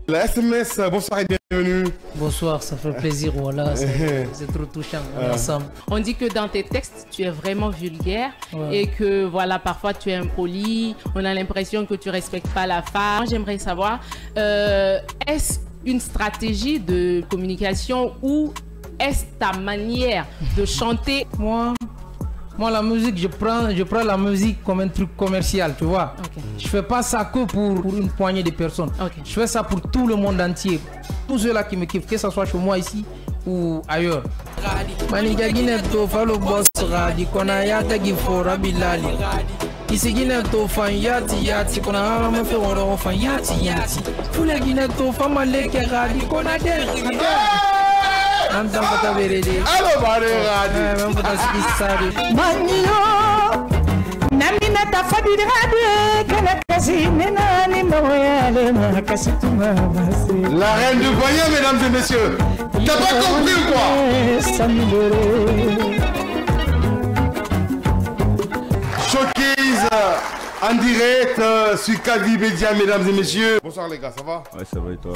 La SMS, bonsoir et bienvenue. Bonsoir, ça fait plaisir, voilà, c'est trop touchant, on est ensemble. On dit que dans tes textes, tu es vraiment vulgaire et que voilà, parfois tu es impoli, on a l'impression que tu respectes pas la femme. J'aimerais savoir, est-ce une stratégie de communication ou est-ce ta manière de chanter? Moi, la musique, je prends la musique comme un truc commercial, tu vois. Je fais pas ça que pour une poignée de personnes. Je fais ça pour tout le monde entier. Tous ceux-là qui me kiffent, que ce soit chez moi ici ou ailleurs. Allô, la reine du voyage, mesdames et messieurs. T'as pas compris ou quoi? Showcase en direct sur Kavi Media, mesdames et messieurs. Bonsoir les gars, ça va? Ouais, ça va et toi?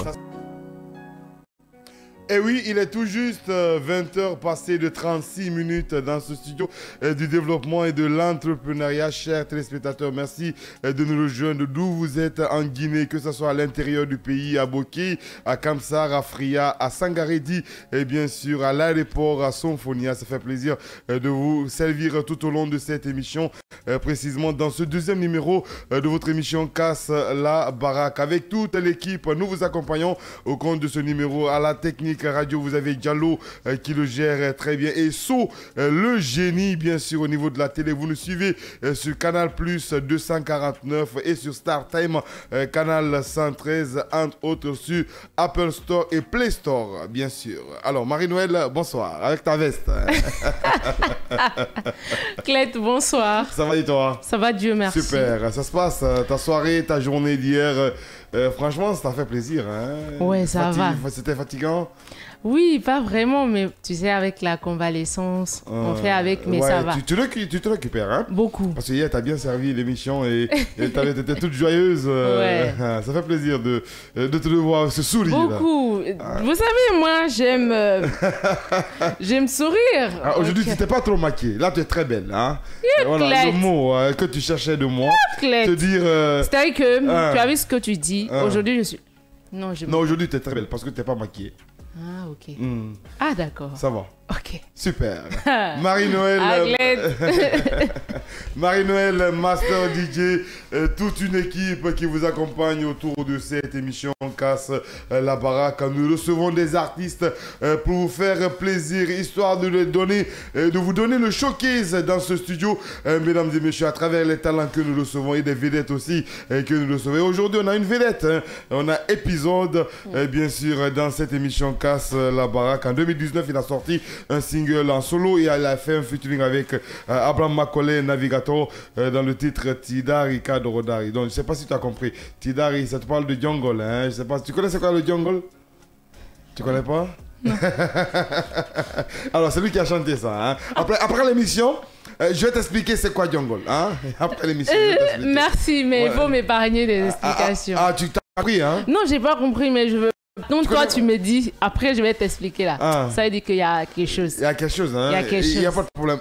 Et oui, il est tout juste 20h passé de 36 minutes dans ce studio du développement et de l'entrepreneuriat. Chers téléspectateurs, merci de nous rejoindre d'où vous êtes en Guinée, que ce soit à l'intérieur du pays, à Boké, à Kamsar, à Fria, à Sangaredi et bien sûr à l'aéroport, à Sonfonia. Ça fait plaisir de vous servir tout au long de cette émission, précisément dans ce deuxième numéro de votre émission Casse la Baraque. Avec toute l'équipe, nous vous accompagnons au compte de ce numéro à la technique radio, vous avez Diallo qui le gère très bien et So, le génie bien sûr au niveau de la télé. Vous nous suivez sur Canal Plus 249 et sur Star Time Canal 113 entre autres sur Apple Store et Play Store bien sûr. Alors Marie-Noël, bonsoir avec ta veste. Clette, bonsoir. Ça va et toi? Ça va, Dieu merci. Super, ça se passe ta soirée, ta journée d'hier. Franchement, ça t'a fait plaisir. Hein? Ouais, ça va. C'était fatigant? Oui, pas vraiment, mais tu sais, avec la convalescence, on fait avec, mais ça va. Tu te récupères, hein? Beaucoup. Parce que hier, t'as bien servi l'émission et t'étais toute joyeuse. Ouais. Ça fait plaisir de te voir ce sourire. Beaucoup. Vous savez, moi, j'aime sourire. Aujourd'hui, tu n'étais pas trop maquillée. Là, tu es très belle. Hein? Voilà, le mot que tu cherchais de moi. Te dire... C'est-à-dire que tu as vu ce que tu dis. Aujourd'hui, je suis... Non, aujourd'hui, tu es très belle parce que tu n'es pas maquillée. Ah, ok. Ah, d'accord. Ça va. Ok. Super. Marie-Noël. Marie-Noël, Master DJ, toute une équipe qui vous accompagne autour de cette émission Casse la Baraque. Nous recevons des artistes pour vous faire plaisir, histoire de vous donner le showcase dans ce studio, mesdames et messieurs, à travers les talents que nous recevons et des vedettes aussi que nous recevons. Et aujourd'hui, on a une vedette, hein. On a épisode, bien sûr, dans cette émission Casse la Baraque. En 2019, il a sorti un single en solo et elle a fait un featuring avec Abraham Macaulay, Navigator, dans le titre Tidari Kadorodari. Donc je ne sais pas si tu as compris. Tidari, ça te parle de jungle, hein? Je sais pas. Tu connais c'est quoi le jungle? Tu connais pas? Non. Alors c'est lui qui a chanté ça. Hein? Après l'émission, je vais t'expliquer c'est quoi jungle. Hein? Après l'émission. Merci, mais il faut m'épargner des explications. Tu t'as compris, hein? Non, j'ai pas compris, mais je veux. Donc toi tu me dis, après je vais t'expliquer là. Ça veut dire qu'il y a quelque chose. Il y a quelque chose, hein? Il n'y a pas de problème.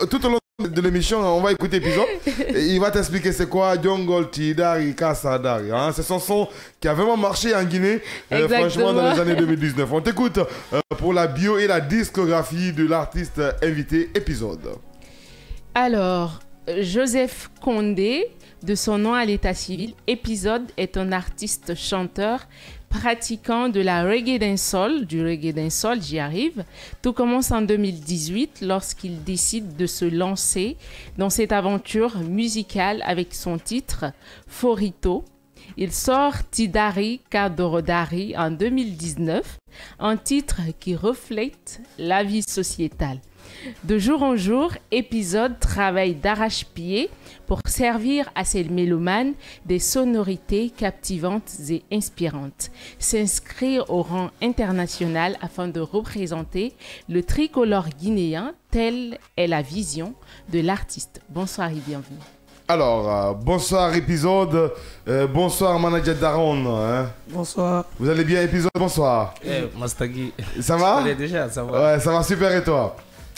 Tout au long de l'émission, on va écouter l'épisode. Il va t'expliquer c'est quoi Jungle Tidari Kasadari. Hein? C'est son son qui a vraiment marché en Guinée, franchement, dans les années 2019. On t'écoute pour la bio et la discographie de l'artiste invité épisode. Alors, Joseph Condé, de son nom à l'état civil, épisode est un artiste chanteur pratiquant de la reggae dancehall, du reggae dancehall, j'y arrive. Tout commence en 2018 lorsqu'il décide de se lancer dans cette aventure musicale avec son titre Forito. Il sort Tidari Kadorodari en 2019, un titre qui reflète la vie sociétale. De jour en jour, épisode travaille d'arrache-pied pour servir à ces mélomanes des sonorités captivantes et inspirantes. S'inscrire au rang international afin de représenter le tricolore guinéen, telle est la vision de l'artiste. Bonsoir et bienvenue. Alors, bonsoir épisode, bonsoir manager Daron. Hein. Bonsoir. Vous allez bien épisode, bonsoir. Mastagi. Ça va? Déjà, ça va. Ouais, ça va super et toi?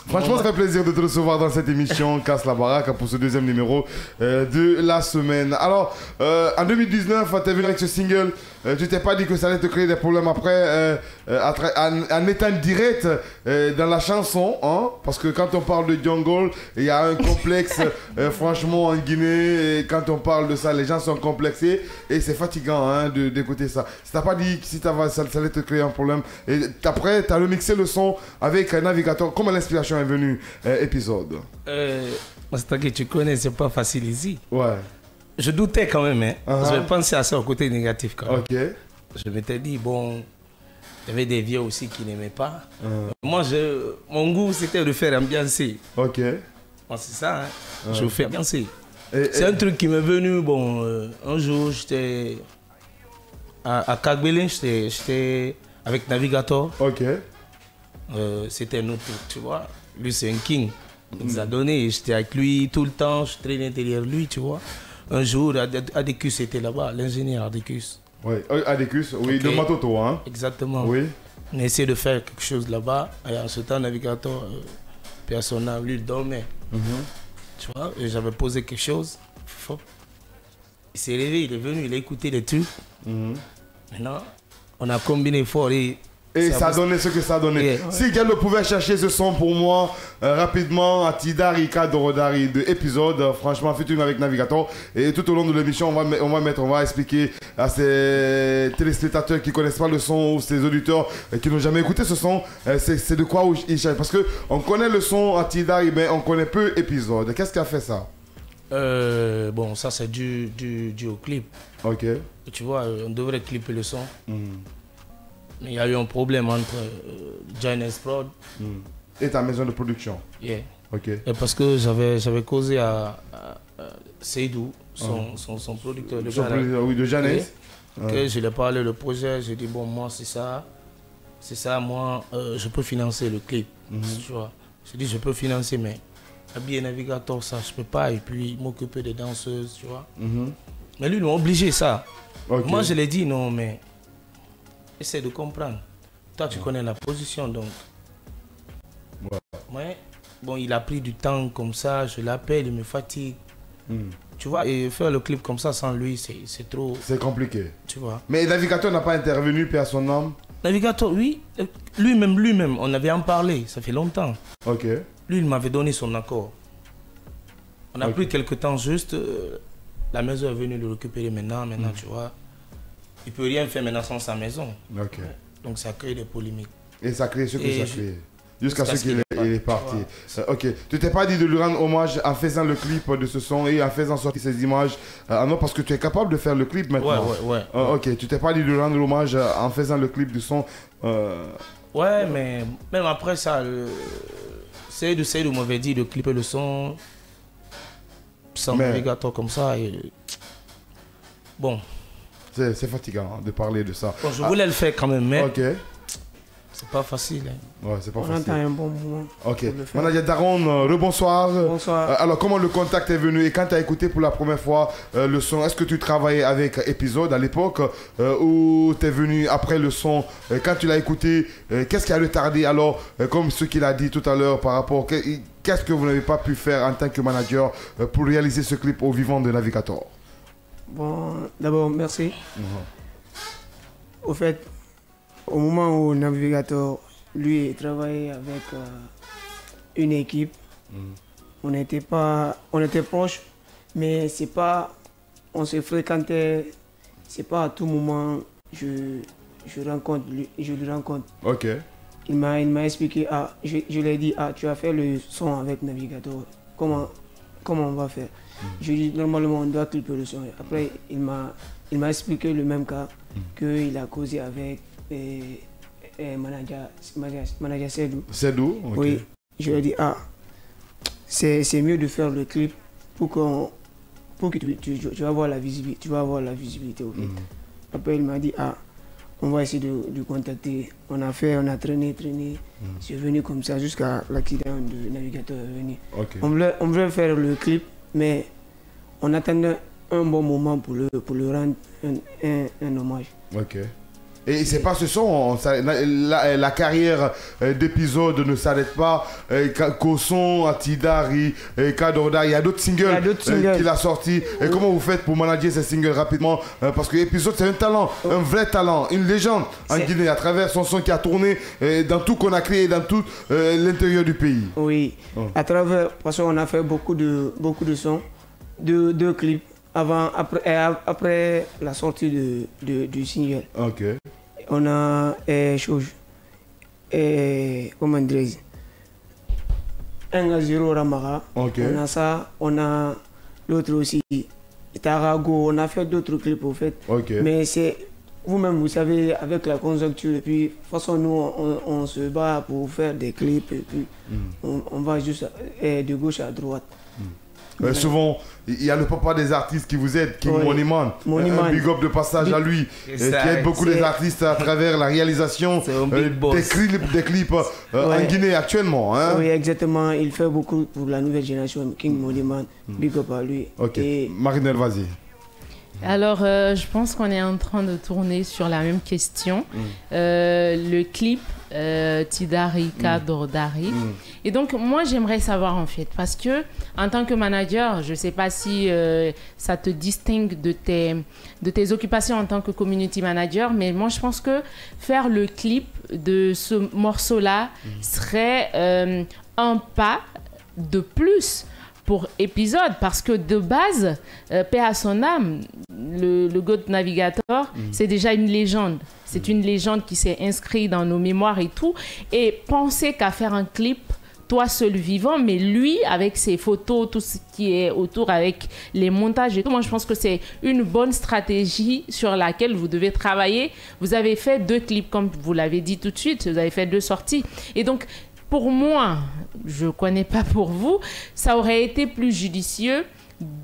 Franchement, ça fait plaisir de te recevoir dans cette émission Casse la Baraque pour ce deuxième numéro de la semaine. Alors, en 2019, tu es venu avec ce single. Tu t'es pas dit que ça allait te créer des problèmes après en étant direct dans la chanson, hein? Parce que quand on parle de jungle, il y a un complexe, franchement, en Guinée. Et quand on parle de ça, les gens sont complexés et c'est fatigant hein, d'écouter ça. Si t'as pas dit que si ça allait te créer un problème, et après, tu as remixé le son avec un navigateur. Comment l'inspiration est venue, épisode? Mastagi, tu connais, c'est pas facile ici. Ouais. Je doutais quand même, hein. Je pensais à ça au côté négatif quand même. Ok. Je m'étais dit, bon, il y avait des vieux aussi qui n'aimaient pas. Moi, mon goût, c'était de faire ambiancer. Ok. Bon, c'est ça, hein. Je fais ambiancer. C'est un truc qui m'est venu, bon, un jour, j'étais à Kagbélé, j'étais avec Navigator. Ok. C'était notre truc, tu vois. Lui, c'est un king. Il nous a donné, j'étais avec lui tout le temps, je traînais derrière lui, tu vois. Un jour, Adécus était là-bas, l'ingénieur Adécus. Oui, Adécus, oui, Okay. de Matoto, hein. Exactement. Oui. On a essayé de faire quelque chose là-bas. Et en ce temps, Navigator, personne n'a lui dormait. Tu vois, et j'avais posé quelque chose. Il s'est réveillé, il est venu, il a écouté les trucs. Maintenant, on a combiné fort et ça a donné ce que ça a donné. Yeah. Si quelqu'un pouvait chercher ce son pour moi rapidement à Tidari Kadorodari de épisode, franchement, featuring avec Navigator. Et tout au long de l'émission, on va expliquer à ces téléspectateurs qui ne connaissent pas le son ou ces auditeurs qui n'ont jamais écouté ce son, c'est de quoi ils cherchent. Parce qu'on connaît le son à Tidari, mais on connaît peu épisode. Qu'est-ce qui a fait ça? Bon, ça c'est dû au clip. Ok. Tu vois, on devrait clipper le son. Mais il y a eu un problème entre Giants Prod et ta maison de production. Yeah. Ok. Et parce que j'avais causé à Seydou, son producteur de producteur, oui, de Giants. Okay, je lui ai parlé le projet, j'ai dit bon, moi c'est ça, moi je peux financer le clip. Tu vois. J'ai dit je peux financer, mais habiller Navigator, ça je peux pas, et puis m'occuper des danseuses, tu vois. Mais lui, ils m'ont obligé ça. Okay. Moi je l'ai dit non, mais essaie de comprendre. Toi, tu connais la position, donc. Ouais. Ouais. Bon, il a pris du temps comme ça, je l'appelle, il me fatigue. Tu vois, et faire le clip comme ça sans lui, c'est trop... C'est compliqué. Tu vois. Mais Navigator n'a pas intervenu, paix à son âme? Navigator, oui. Lui-même, on avait en parlé, ça fait longtemps. Ok. Lui, il m'avait donné son accord. On a pris quelques temps juste. La maison est venue le récupérer maintenant, tu vois. Il ne peut rien faire maintenant sans sa maison. Okay. Donc ça crée des polémiques. Et ça crée ce que ça crée. Jusqu'à ce qu'il est parti. Ok. Tu t'es pas dit de lui rendre hommage en faisant le clip de ce son et en faisant sortir ces images non, parce que tu es capable de faire le clip maintenant. Ouais. Ok. Tu t'es pas dit de lui rendre hommage en faisant le clip du son. Ouais, mais même après ça, Seydou m'avait dit de clipper le son sans navigateur comme ça. Et... Bon. C'est fatigant de parler de ça. Bon, je voulais le faire quand même, mais c'est pas facile. Hein. Ouais, c'est pas facile. On attend un bon moment. Ok. Manager Daron, rebonsoir. Bonsoir. Alors, comment le contact est venu et quand tu as écouté pour la première fois le son, est-ce que tu travaillais avec Épisode à l'époque ou tu es venu après le son? Quand tu l'as écouté, qu'est-ce qui a retardé alors, comme ce qu'il a dit tout à l'heure par rapport... Qu'est-ce que vous n'avez pas pu faire en tant que manager pour réaliser ce clip au vivant de Navigator? Bon, d'abord, merci. Au fait, au moment où Navigator, lui, travaillait avec une équipe, on était proches, mais c'est pas, on se fréquentait, c'est pas à tout moment je le rencontre. Ok. Il m'a expliqué, je lui ai dit, tu as fait le son avec Navigator, comment on va faire? Je lui ai dit, normalement, on doit clipper le son. Après, il m'a expliqué le même cas, qu'il a causé avec manager Seydou. Seydou, ok. Oui, je lui ai dit, c'est mieux de faire le clip pour que tu vas avoir la visibilité. Au fait. Après, il m'a dit, on va essayer de contacter. On a traîné. C'est venu comme ça jusqu'à l'accident de Navigator est venu. Okay. On voulait faire le clip, mais on attendait un bon moment pour le rendre un hommage. Ok. Et c'est pas ce son, la carrière d'épisode ne s'arrête pas. Koson, Tidari, Kadorda, il y a d'autres singles qu'il a sortis. Et comment vous faites pour manager ces singles rapidement? Parce que l'épisode c'est un talent, un vrai talent, une légende en Guinée à travers son son qui a tourné dans tout Conakry et dans tout l'intérieur du pays. Oui, à travers, parce qu'on a fait beaucoup de sons, deux clips. Après la sortie du single. Ok. On a comment dire, 1-0 Ramara. Okay. On a ça, on a l'autre aussi, Tarago. On a fait d'autres clips au fait. Okay. Mais c'est vous-même, vous savez, avec la conjoncture, et puis de toute façon, nous, on se bat pour faire des clips, et puis on va juste de gauche à droite. Souvent, il y a le papa des artistes qui vous aide, King Moneyman. Un big up de passage à lui, qui aide beaucoup les artistes à travers la réalisation des clips en Guinée actuellement. Hein? Oui, exactement. Il fait beaucoup pour la nouvelle génération, King Moneyman. Big up à lui. Ok, Marinelle, vas-y. Alors, je pense qu'on est en train de tourner sur la même question. Le clip Tidari Kadordari. Et donc, moi, j'aimerais savoir en fait, parce que en tant que manager, je ne sais pas si ça te distingue de tes occupations en tant que community manager, mais moi, je pense que faire le clip de ce morceau-là serait un pas de plus pour épisode, parce que de base, paix à son âme, le Goat Navigator, c'est déjà une légende. C'est une légende qui s'est inscrite dans nos mémoires et tout. Et penser qu'à faire un clip, toi seul vivant, mais lui, avec ses photos, tout ce qui est autour, avec les montages et tout, moi je pense que c'est une bonne stratégie sur laquelle vous devez travailler. Vous avez fait 2 clips, comme vous l'avez dit tout de suite, vous avez fait 2 sorties. Et donc, pour moi, je ne connais pas pour vous, ça aurait été plus judicieux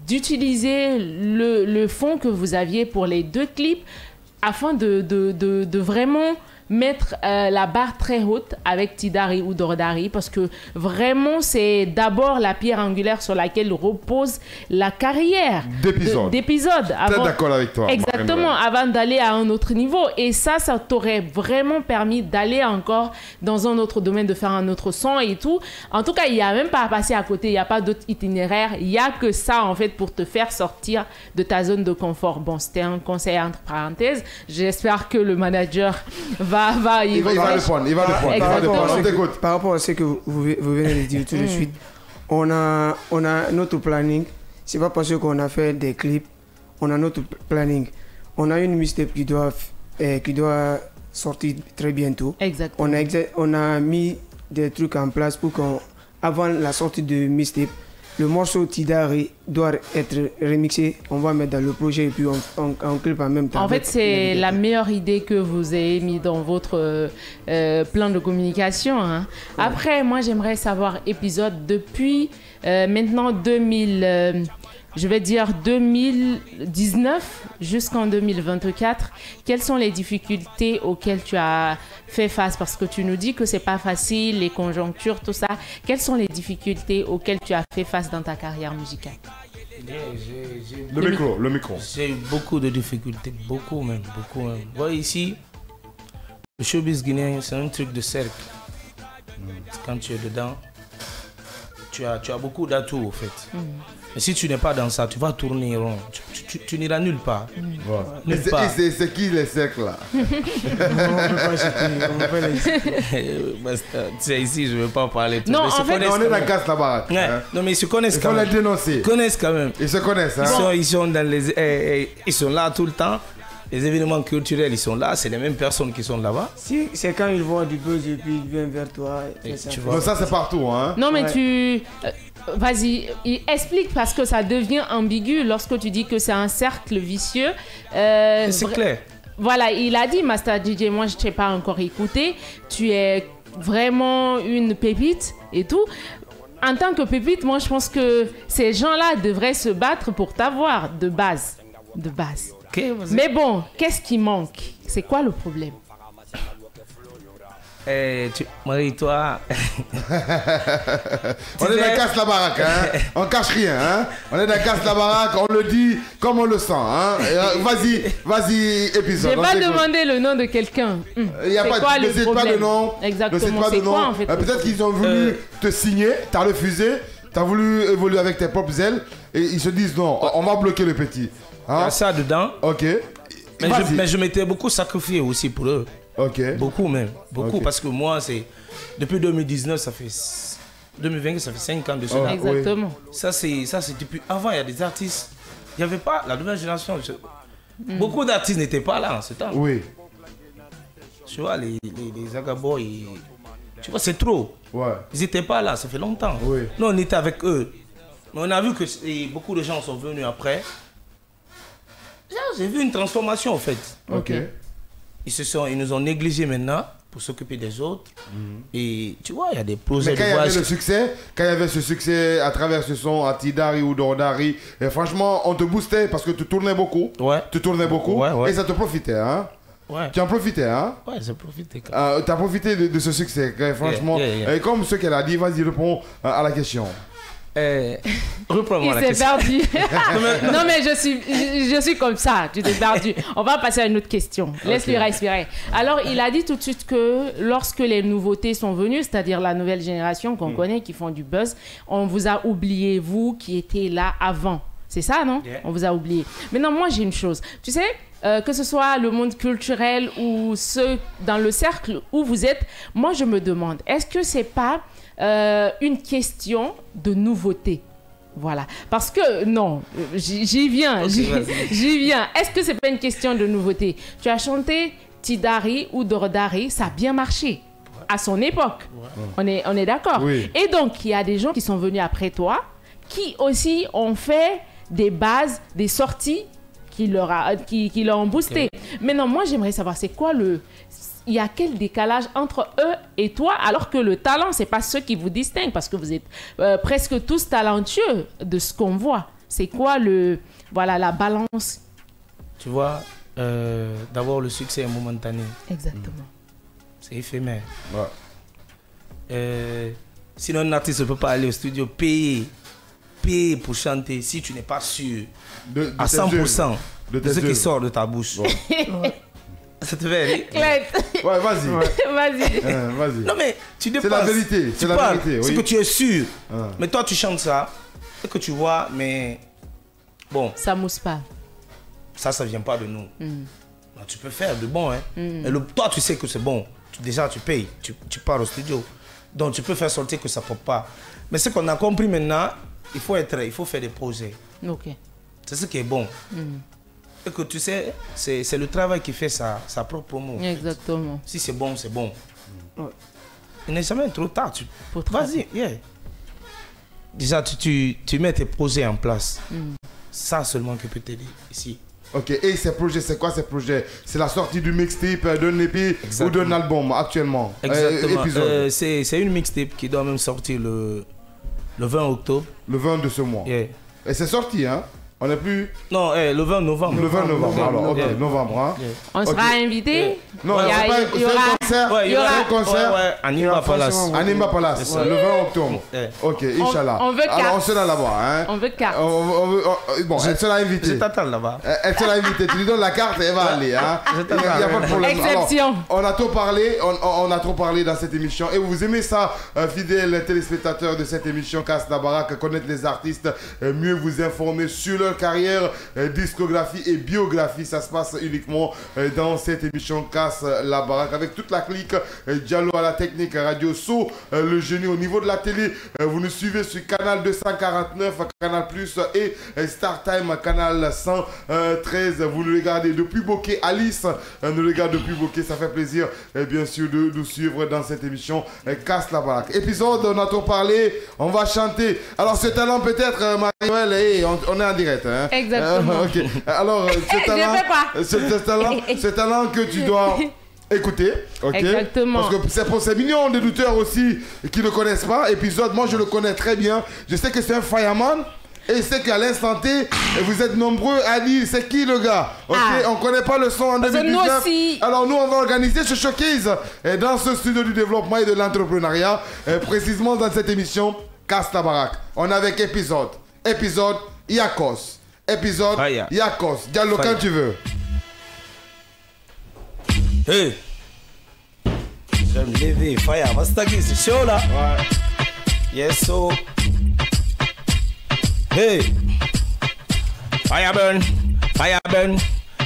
d'utiliser le fond que vous aviez pour les 2 clips afin de vraiment mettre la barre très haute avec Tidari ou Dordari, parce que vraiment c'est d'abord la pierre angulaire sur laquelle repose la carrière d'épisode. Très d'accord avec toi. Exactement, avant d'aller à un autre niveau. Et ça t'aurait vraiment permis d'aller encore dans un autre domaine, de faire un autre son et tout. En tout cas, il n'y a même pas à passer à côté, il n'y a pas d'autre itinéraire. Il n'y a que ça en fait pour te faire sortir de ta zone de confort. Bon, c'était un conseil entre parenthèses. J'espère que le manager il va répondre. Par rapport à ce que vous venez de dire tout de suite, on a notre planning. C'est pas parce qu'on a fait des clips, on a notre planning. On a une mixtape qui doit sortir très bientôt. Exactement. On a mis des trucs en place pour qu'avant la sortie de mixtape, le morceau Tidari doit être remixé, on va mettre dans le projet et puis on clip en même temps. En fait, c'est la meilleure idée que vous avez mis dans votre plan de communication. Hein. Après, moi, j'aimerais savoir, épisode, depuis maintenant 2019 jusqu'en 2024, quelles sont les difficultés auxquelles tu as fait face? Parce que tu nous dis que c'est pas facile, les conjonctures, tout ça. Quelles sont les difficultés auxquelles tu as fait face dans ta carrière musicale? Le micro. J'ai eu beaucoup de difficultés, beaucoup même. Voilà, ici, le showbiz guinéen, c'est un truc de cercle. Quand tu es dedans, tu as beaucoup d'atouts au fait. Mais si tu n'es pas dans ça, tu vas tourner rond. Tu n'iras nulle part. C'est qui les cercles là? Ici, je ne veux pas parler. Non, en fait, on est dans casse là-bas. Non, mais ils se connaissent quand même. Il faut les dénoncer. Ils connaissent quand même. Ils se connaissent. Hein? Ils sont là tout le temps. Les événements culturels, ils sont là. C'est les mêmes personnes qui sont là-bas. Si, c'est quand ils voient du buzz et puis ils viennent vers toi. Donc ça, c'est partout. Hein? Non, mais vas-y, explique, parce que ça devient ambigu lorsque tu dis que c'est un cercle vicieux. C'est clair. Voilà, il a dit, Master DJ, moi je ne t'ai pas encore écouté. Tu es vraiment une pépite et tout. En tant que pépite, moi je pense que ces gens-là devraient se battre pour t'avoir de base. Okay, mais bon, qu'est-ce qui manque? C'est quoi le problème? Marie-toi. On est dans casse la baraque, hein. On cache rien, hein. On est dans casse la baraque, on le dit comme on le sent, hein. Vas-y, épisode. J'ai pas demandé le nom de quelqu'un. Il y a pas de problème. Pas le nom. Exactement. C'est quoi en fait? Peut-être qu'ils ont voulu te signer, t'as refusé, t'as voulu évoluer avec tes propres ailes et ils se disent non, on va bloquer le petit. Hein? Il y a ça dedans. Ok. Mais je m'étais beaucoup sacrifié aussi pour eux. Ok. Beaucoup même. Beaucoup parce que moi, c'est depuis 2019, ça fait 2020, ça fait 5 ans de cela. Exactement. Oui. Ça, c'est depuis avant. Il y a des artistes. Il n'y avait pas la nouvelle génération. Beaucoup d'artistes n'étaient pas là en ce temps. Oui. Tu vois, les Agaboy, tu vois, c'est trop. Ouais. Ils n'étaient pas là, ça fait longtemps. Oui. Nous, on était avec eux. Mais on a vu que beaucoup de gens sont venus après. J'ai vu une transformation en fait. Ok. Ils nous ont négligés maintenant pour s'occuper des autres. Et tu vois, il y a des projets. Mais quand il y avait ce succès à travers ce son à Tidari ou Dordari, et franchement, on te boostait parce que tu tournais beaucoup. Ouais. Tu tournais beaucoup. Ouais. Et ça te profitait, hein. Ouais. Tu en profitais, hein. Ouais, j'ai profité. Tu as profité de ce succès, franchement. Et comme ce qu'elle a dit, vas-y, réponds à la question. Reprends-moi la question. Il s'est perdu. Non mais je suis comme ça, tu t'es perdu. On va passer à une autre question. Laisse-lui respirer. Alors il a dit tout de suite que lorsque les nouveautés sont venues, c'est-à-dire la nouvelle génération qu'on connaît, qui font du buzz, on vous a oublié, vous qui étiez là avant. C'est ça, non? On vous a oublié. Maintenant, moi j'ai une chose. Tu sais, que ce soit le monde culturel ou ceux dans le cercle où vous êtes, moi je me demande, est-ce que c'est pas une question de nouveauté? Voilà. Parce que, non, j'y viens. Est-ce que c'est pas une question de nouveauté? Tu as chanté Tidari ou Dordari, ça a bien marché à son époque. Ouais. On est d'accord. Oui. Et donc, il y a des gens qui sont venus après toi qui aussi ont fait des bases, des sorties qui leur ont boosté. Mais non, moi, j'aimerais savoir, c'est quoi il y a quel décalage entre eux et toi, alors que le talent, c'est pas ce qui vous distingue, parce que vous êtes presque tous talentueux de ce qu'on voit. C'est quoi la balance? Tu vois, d'abord, le succès est momentané. Exactement. C'est éphémère. Ouais. Sinon, un artiste ne peut pas aller au studio payer pour chanter si tu n'es pas sûr à 100% de ce qui sort de ta bouche. Ouais. Ça te fait Ouais, vas-y. Vas-y. Non, mais tu dépasses. C'est la vérité. C'est la vérité. C'est que tu es sûr. Mais toi, tu chantes ça. C'est que tu vois, mais bon. Ça mousse pas. Ça vient pas de nous. Tu peux faire de bon, hein. Et toi, tu sais que c'est bon. Déjà, tu payes. Tu pars au studio. Donc, tu peux faire sortir que ça ne pop pas. Mais ce qu'on a compris maintenant, il faut faire des projets. Ok. C'est ce qui est bon. Et que tu sais, c'est le travail qui fait sa propre promo. Exactement. Si c'est bon, c'est bon. Il n'est jamais trop tard. Vas-y, Déjà, tu mets tes projets en place. Ça seulement que je peux t'aider ici. Ok, et ces projets, c'est quoi ces projets? C'est la sortie du mixtape, d'un EP ou d'un album actuellement? Exactement. C'est une mixtape qui doit même sortir le 20 octobre. Le 20 de ce mois. Et c'est sorti, hein? On n'est plus... Non, le 20 novembre. Le 20 novembre, alors, ok, novembre. Hein. On sera invité. Non, il y aura un concert. À Nimba Palace. À Nimba Palace, le 20 octobre. Ok, Inch'Allah. On veut carte. Alors, on sera là-bas. Hein. On veut carte. Bon, elle sera invitée. Je t'attends là-bas. Elle sera invitée. Tu lui donnes la carte et elle va aller. Hein. Il n'y a pas de problème. Exception. Alors, on a trop parlé dans cette émission. Et vous aimez ça, fidèles téléspectateurs de cette émission Casse la Baraque, connaître les artistes, mieux vous informer sur leur carrière, discographie et biographie. Ça se passe uniquement dans cette émission Casse la Baraque avec toute la clique. Diallo à la technique, Radio So, le génie au niveau de la télé. Vous nous suivez sur Canal 249, Canal Plus et Star Time, Canal 113. Vous nous regardez depuis Bokeh. Alice nous regarde depuis Bokeh. Ça fait plaisir, bien sûr, de nous suivre dans cette émission Casse la Baraque. Épisode, on a trop parlé, on va chanter. Alors, ce talent peut-être, Marie-Noël, on est en direct. Hein? Exactement. Ok. Alors, ce talent que tu dois écouter. Okay? Exactement. Parce que c'est pour ces millions de douteurs aussi qui ne connaissent pas. Épisode, moi je le connais très bien. Je sais que c'est un fireman. Et c'est qu'à l'instant T, vous êtes nombreux à dire c'est qui le gars. Ok, on connaît pas le son en 2019. Alors nous, on va organiser ce showcase dans ce studio du développement et de l'entrepreneuriat, précisément dans cette émission Casse ta baraque. On est avec épisode Yakos. Épisode Yakos. Diallo quand tu veux. Hey. Je vais me lever. Fire. Mastagi, c'est chaud là. Ouais. Yes, so. Hey. Fire burn. Fire burn.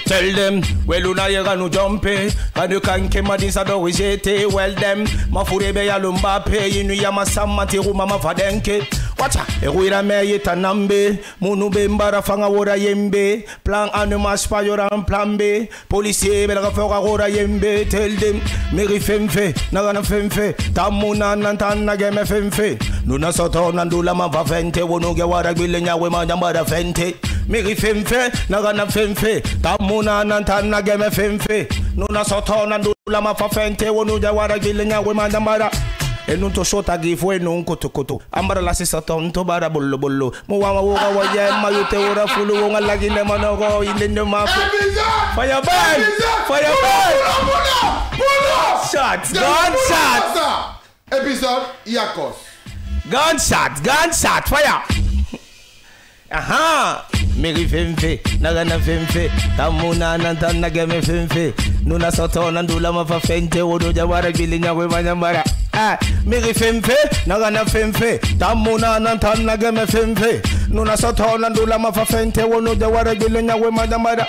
Tell them, well, una yega no jumpe. Kanu kanke madisa do wijete. Well them, mafurebe ya lumbape. Inu ya masama tiru mama fadenke. Wacha, eruira me yeta nambe. Munube mbara fanga wora yembe. Plan anu maspa yoran plan B. Policier bela fora wora yembe. Tell them, meri femfe, nagana femfe. Tamuna nantana game femfe. Nuna soto nandula mava fente. Wonuge wara gwilenya we manjambara fente. Meri femfe, nagana femfe. Tamuna nantana game femfe. Nuna soto nandula mava fente. Wonuge wara gwilenya we manjambara. E non to shota gifo e non koto. Ambara la sisa tonto bara bollo bollo. Muwama woga waye mayute ora fulu wonga lagine manogo ilende mafu. Fire burn! Fire burn! Shots! Gunshot! Épisode Yakos. Gunshot! Fire! Aha! Meri femfe, nagana femfe. Tamuna nantana game femfe. Nuna soto nandula mafa fente. Wodo jawara bilinya we manyambara. Meri femfe, nagana femfe. Tamuna nantana game femfe. Nuna soto nandula mafa fente. Wodo jawara bilinya we manyambara.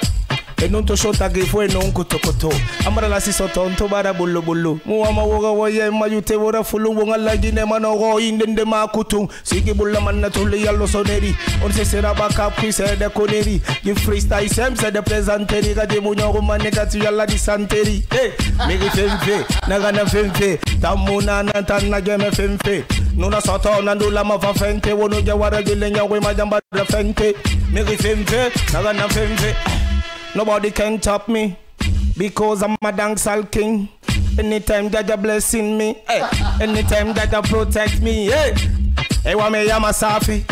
E non to shota grifo e non koto. Amara la si sotonto bara bullo. Muwama woga waye mayute wora fulu wonga lagine manogo indende makutu. Sigi bulla manna tuli yallo soneri. On se sera baka prise de koneri. You freestyle sem se de presenteri. Gade munyo rumane gatu yalla di santeri. Hey, meri femfe, nagana femfe. Tamuna nantana game femfe. Nuna soto nandula mafa fente. Wono jawara gilenya we majamba fente. Meri femfe, nagana femfe. Nobody can top me because I'm a dancehall king. Anytime that you're blessing me, hey. Anytime that you protect me, hey. Ewa me yama safi,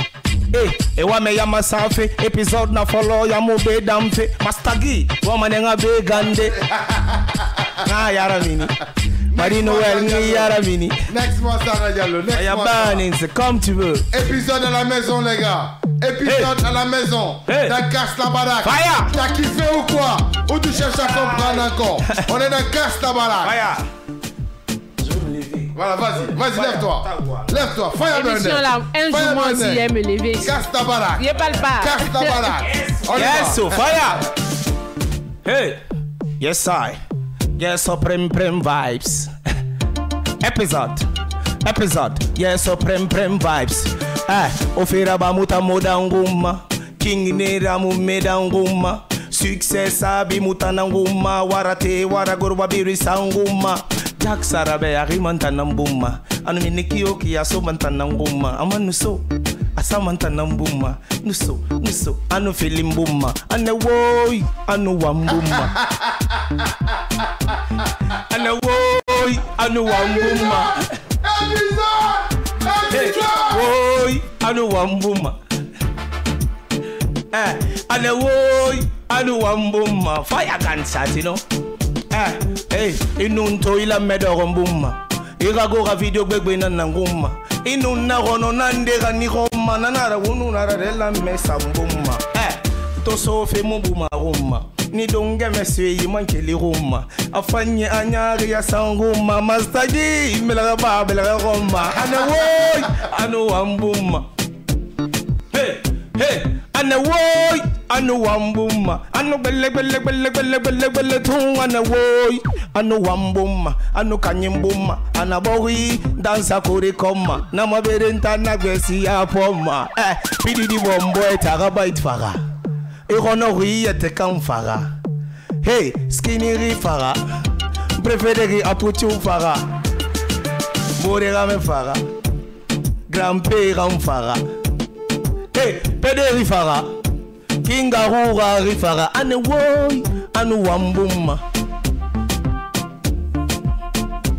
hey. Ewa me yama safi. Episode na follow ya mube damfe. Mastagi, woman nga be gande. Na yara mini. Marino well ni yara mini. Next mois ça Diallo. Next mois. Banning, c'est comme tu veux. Épisode à la maison les gars. Épisode à la maison. Dans Casse la baraque. Fire. T'as kiffé ou quoi? Ou tu cherches à comprendre encore? On est dans Casse la baraque. Fire. Je vais me lever. Voilà, vas-y, lève-toi. Lève-toi. Fire burner. Émission là, un jour moi aussi j'aime me lever. Casse ta baraque. Y'a pas le pas. Casse ta baraque. Yes, so fire. Hey. Yes, I. Yes, so prem vibes. Episode. Yes, so prem vibes. Ofera ba muta moda nguma. King nera mu meda nguma. Success abi muta nguma. Warate waragorwa biri sanguma. Jack sarabe arimanta nambuma. Anu miniki oki aso manta nambuma. Amanu so. Asamanta nambuma. Nuso. Anu filimbuma. Ane woi. Anu wambuma. Ane woi. Anu wambuma. Woi, anu wambuma. Ane woi, anu wambuma. Fire gunshot, you know. Hey, inunto ila medo mbuma. Irago video gbegbe na nguma. Inuna rono nandega ni roma nanara wunu nara rela mesa mbuma. To so fe mbuma roma. Ni donge meswe yimankeli roma. Afanye anyari ya sanguma. Mastagi mela babela roma. Ana woi, anu wambuma. Hey, ana woi, anu wambuma. Anu bele tung ana woi, anu wambuma. Anu kanyimbuma. Ana bori dansa kore koma. Na maberenta na besi ya poma. Pididi bombo etagaba itfara. Eronori ete kamfara. Hey, skinny rifara. Préféré apuchu fara. Morera me fara. Grand-père en fara. Hey, pede rifara. Kingarura rifara. Ane woi, anu wambuma.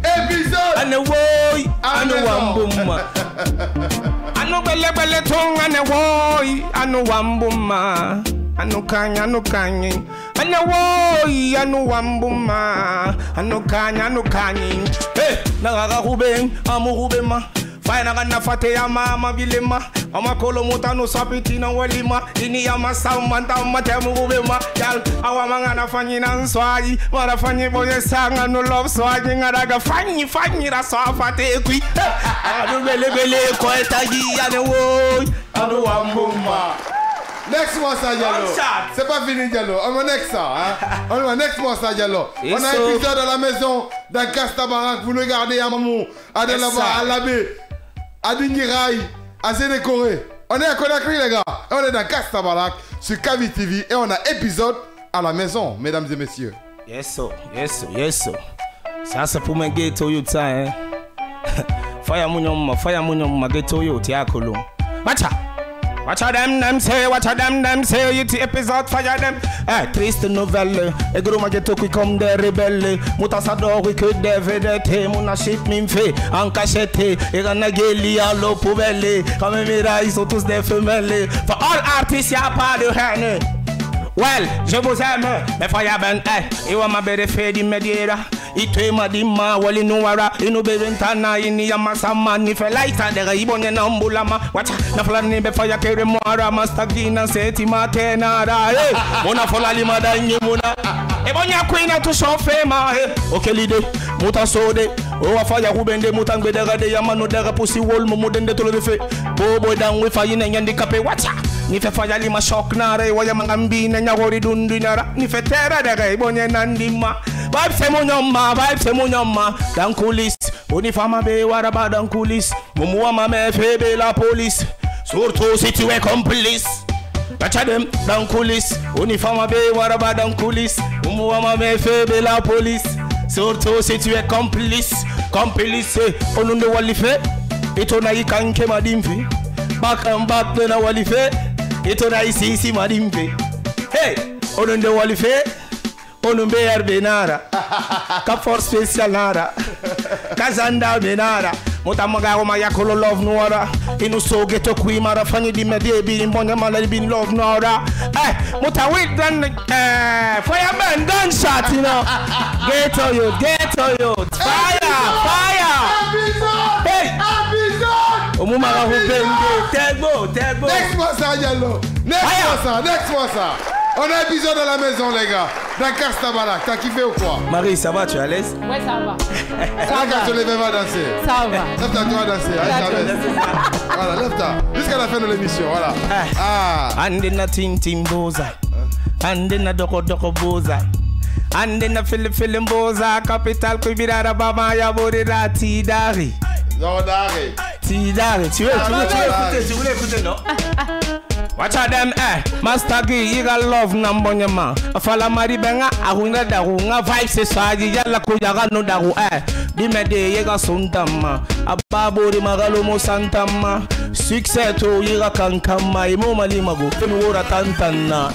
Épisode. Ane woi, anu wambuma. Anu bele tonga ne woi, anu wambuma, anu kanya, anu woi, anu wambuma, anu kanya. Hey, nagaga kubeng, amu kubema. Fine na fate ya mama bilema ama kolo mutano sapiti na walima ini ya masamanta matemu kubema yal awa manga na fanyi na nswaji mara fanyi boye sanga no love swaji ngaraga fanyi ra so fate kui adu bele ko etaji ya ne wo adu wambumba. Next mois ça Diallo. C'est pas fini Diallo. On va next ça hein. On va next mois ça Diallo. On a un épisode à la maison dans Castabarak, vous le regardez à Mamou, à Delaba, à Labé, à Dingirai, à Zénécoré. On est à Conakry les gars. Et on est dans Castabarak sur Kavi TV et on a épisode à la maison, mesdames et messieurs. Yes so. Ça c'est pour mes ghetto youth hein. Fire munyom ghetto youth ya kolo. Watch them say, you the episode fire them. Triste nouvelle, et gros maghetto qui comme des rebelles. Moutassador qui que des vedettes, mon achète m'infait, en cachette, et ranageli à l'eau poubelle. Comme mes ils sont tous des femelles. For all artists, y'a pas de haine. Well, je vous aime, mais fire ben, et on m'a bête fait d'immédiat. Itwe madima wali nuwara inu beventana ini yamasama ni felaita de ibonye na mbulama wacha na fulani be fire kere mwara mastagina seti matenara mona folali madanyi mona ebonya kwina to shofe ma okelide muta sode o afaya kubende mutangbe daga de yamano daga pusi wol mo modende to le fe bobo dan we fayi na nyandi kape wacha ni fe faya lima shock nare waya mangambi na nyagori dundinara ni fe tera daga ibonye nandima vibe c'est mon yama dans coulisses on femme be waraba dans coulisses momo ma me febe la police surtout si tu es complice watch them dans coulisses on femme be waraba dans coulisses momo ma me febe la police surtout si tu es complice on ne wali fait et on a ikanke madimfi back and back na wali fait et on a ici madimfi hey on ne wali fait Onumbe benara ka force spécial nara kazanda benara mutamaga o maya kolo love noara inu so geto kui mara fanyi di medie bi mbonja mala bi love noara mutawit dan fireman gunshot you know geto yo fire hey omumara hupende tego next mois ça Diallo next mois ça on a épisode à la maison les gars. Dans Castabarak, t'as kiffé ou quoi? Marie, ça va, tu es à l'aise? Ouais, ça va. Ça va. Tu lèves, va danser. Ça va. Lève-toi, tu vas danser. Voilà, lève-toi. Jusqu'à la fin de l'émission, voilà. Andena ting boza. Andena doko boza. Andena film boza. Capital kubirara baba ya borira tidari. Tidari. Tu voulais écouter, non? Watch them Master G, you got love nambonyama. Afala mari benga, ahunga darunga vibe se saji yalla kujaga no daru Dimede yega suntama, ababori magalo mo santama. Succès to yega kankama, imo malimago, femi wora tantana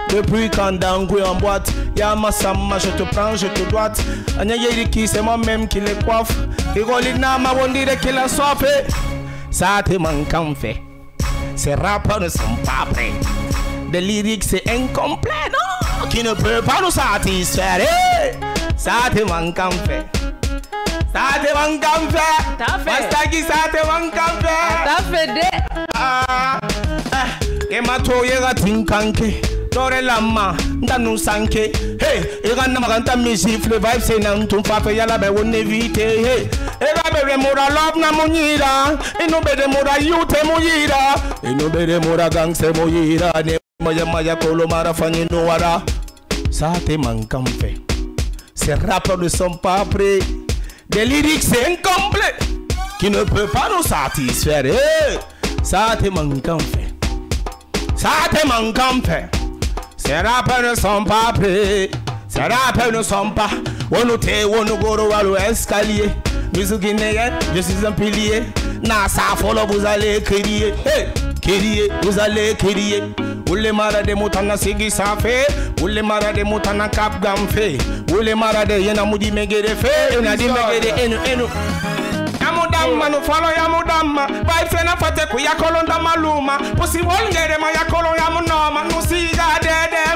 Depuis quand d'angouille en boîte, y'a ma sama, je te prends, je te doite. Anya yeri c'est moi-même qui les coiffe. Rigolina ma wondire qui la soif. Ça te manque en fait. Ces rappeurs ne sont pas prêts. Des lyriques c'est incomplet, non, qui ne peut pas nous satisfaire. Ça te manque en fait. Ça te manque en fait. T'as fait. Mastagi, ça te manque en fait. T'as fait des. Et ma toyera tinkanke. Dore lama, ndanu sanke. Hey, irana maganta music, le vibe c'est nan tum papa yala be wonne vite. Hey, era bere mura love na munyira. Ino bere mura youth munyira. Ino bere mura gang se munyira. Ne maya kolo mara fanyi no wara. Ça te manque en fait. Ces rappeurs ne sont pas prêts. Des lyrics c'est incomplet, qui ne peut pas nous satisfaire. Hey, ça te manque en fait. Ça te manque en fait. Ces rappeurs ne sont pas prêts. Ces rappeurs ne sont pas. On nous tait, on nous go à l'escalier. Musique guinéenne, je suis un pilier. Nasa follow, vous allez crier. Hey, crier, vous allez crier. Oule mara de mutana sigi safe. Oule mara de mutana cap gamfe. Oule mara de yena mudi megere fe. Ena di megere enu. Amuda damma no falo ya mudamma bai fena fate ku ya kolonda maluma pusi wolngere ma ya kolon ya munoma no siga de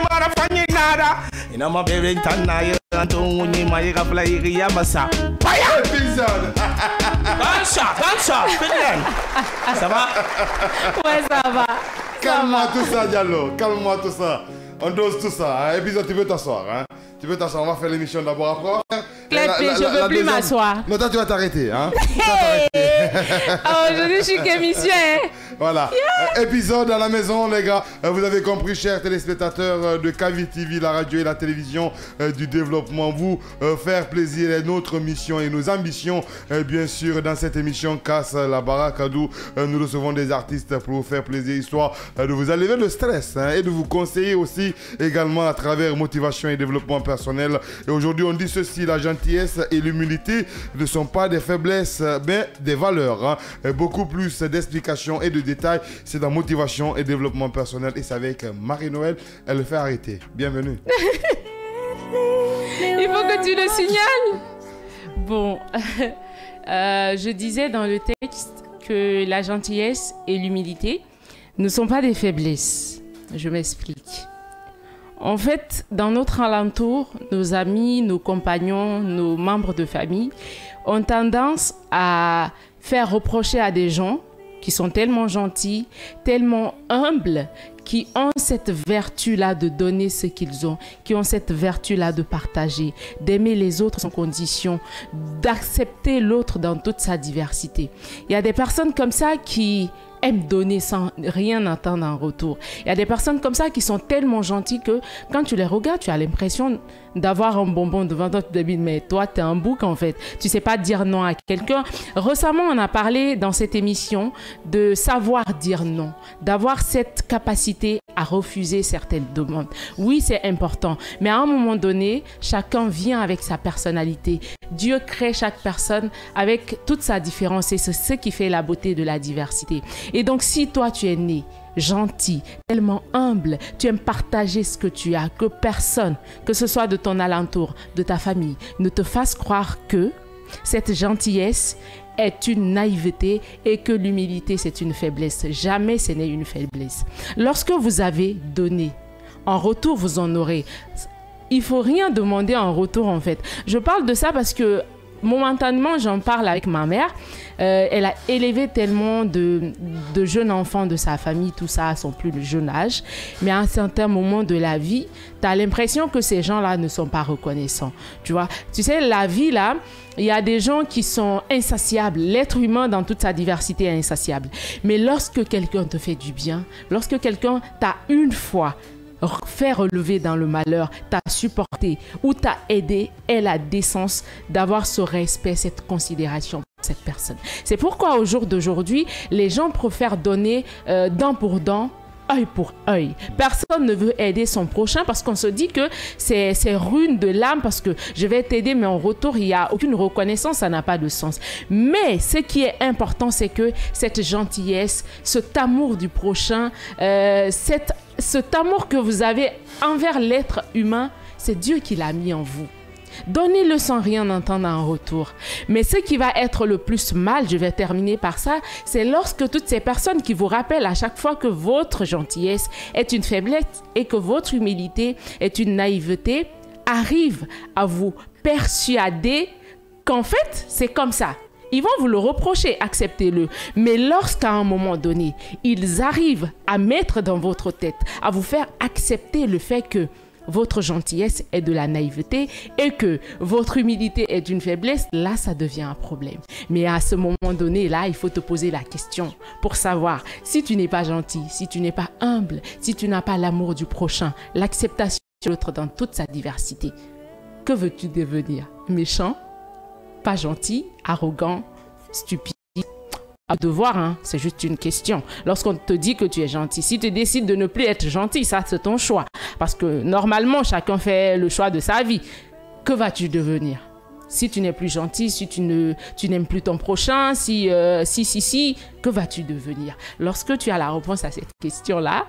mara fanyi nada ina ma bebe tanna ya anton ni ma ya fla ya basa paya Épisode. dansa ça va Ouais, ça va. Calme-moi tout ça, Diallo. Calme-moi tout ça. On dose tout ça. Hein. Épisode, tu peux t'asseoir. Hein. Tu peux t'asseoir. On va faire l'émission d'abord. Après. Clépé, je ne veux plus m'asseoir. Non, toi, tu vas t'arrêter. Hein. Aujourd'hui, je suis qu'émission. Hein. Voilà. Épisode à la maison, les gars. Vous avez compris, chers téléspectateurs de Kavi TV, la radio et la télévision du développement. Vous faire plaisir est notre mission et nos ambitions. Bien sûr, dans cette émission Casse la baraque, d'où nous recevons des artistes pour vous faire plaisir, histoire de vous alléger le stress et de vous conseiller aussi également à travers motivation et développement personnel. Et aujourd'hui, on dit ceci, la gentillesse et l'humilité ne sont pas des faiblesses, mais des valeurs. Hein. Beaucoup plus d'explications et de détails, c'est dans motivation et développement personnel. Et c'est avec Marie-Noël, elle le fait arrêter. Bienvenue. Il faut que tu le signales. Bon, je disais dans le texte que la gentillesse et l'humilité ne sont pas des faiblesses. Je m'explique. En fait, dans notre alentour, nos amis, nos compagnons, nos membres de famille ont tendance à faire reprocher à des gens qui sont tellement gentils, tellement humbles, qui ont cette vertu-là de donner ce qu'ils ont, qui ont cette vertu-là de partager, d'aimer les autres sans condition, d'accepter l'autre dans toute sa diversité. Il y a des personnes comme ça qui aiment donner sans rien attendre en retour. Il y a des personnes comme ça qui sont tellement gentilles que quand tu les regardes, tu as l'impression d'avoir un bonbon devant toi. Tu te dis, mais toi, tu es un bouc en fait. Tu ne sais pas dire non à quelqu'un. Récemment, on a parlé dans cette émission de savoir dire non, d'avoir cette capacité à refuser certaines demandes. Oui, c'est important. Mais à un moment donné, chacun vient avec sa personnalité. Dieu crée chaque personne avec toute sa différence et c'est ce qui fait la beauté de la diversité. Et donc, si toi, tu es né gentil, tellement humble, tu aimes partager ce que tu as, que personne, que ce soit de ton alentour, de ta famille, ne te fasse croire que cette gentillesse est une naïveté et que l'humilité, c'est une faiblesse. Jamais ce n'est une faiblesse. Lorsque vous avez donné, en retour, vous en aurez. Il ne faut rien demander en retour, en fait. Je parle de ça parce que momentanément, j'en parle avec ma mère. Elle a élevé tellement de jeunes enfants de sa famille, tout ça à son plus jeune âge. Mais à un certain moment de la vie, tu as l'impression que ces gens-là ne sont pas reconnaissants. Tu vois, tu sais, la vie, là, il y a des gens qui sont insatiables. L'être humain, dans toute sa diversité, est insatiable. Mais lorsque quelqu'un te fait du bien, lorsque quelqu'un t'a une fois fait relever dans le malheur, t'a supporté ou t'a aidé, est la décence d'avoir ce respect, cette considération pour cette personne. C'est pourquoi au jour d'aujourd'hui, les gens préfèrent donner dent pour dent, œil pour œil. Personne ne veut aider son prochain parce qu'on se dit que c'est ruine de l'âme parce que je vais t'aider mais en retour il n'y a aucune reconnaissance, ça n'a pas de sens. Mais ce qui est important, c'est que cette gentillesse, cet amour du prochain, cet amour que vous avez envers l'être humain, c'est Dieu qui l'a mis en vous. Donnez-le sans rien entendre en retour. Mais ce qui va être le plus mal, je vais terminer par ça, c'est lorsque toutes ces personnes qui vous rappellent à chaque fois que votre gentillesse est une faiblesse et que votre humilité est une naïveté, arrivent à vous persuader qu'en fait, c'est comme ça. Ils vont vous le reprocher, acceptez-le. Mais lorsqu'à un moment donné, ils arrivent à mettre dans votre tête, à vous faire accepter le fait que votre gentillesse est de la naïveté et que votre humilité est une faiblesse, là, ça devient un problème. Mais à ce moment donné, là, il faut te poser la question pour savoir si tu n'es pas gentil, si tu n'es pas humble, si tu n'as pas l'amour du prochain, l'acceptation de l'autre dans toute sa diversité. Que veux-tu devenir? Méchant? Pas gentil? Arrogant? Stupide? À devoir, hein, c'est juste une question. Lorsqu'on te dit que tu es gentil, si tu décides de ne plus être gentil, ça c'est ton choix. Parce que normalement, chacun fait le choix de sa vie. Que vas-tu devenir? Si tu n'es plus gentil, si tu n'aimes plus ton prochain, que vas-tu devenir? Lorsque tu as la réponse à cette question-là,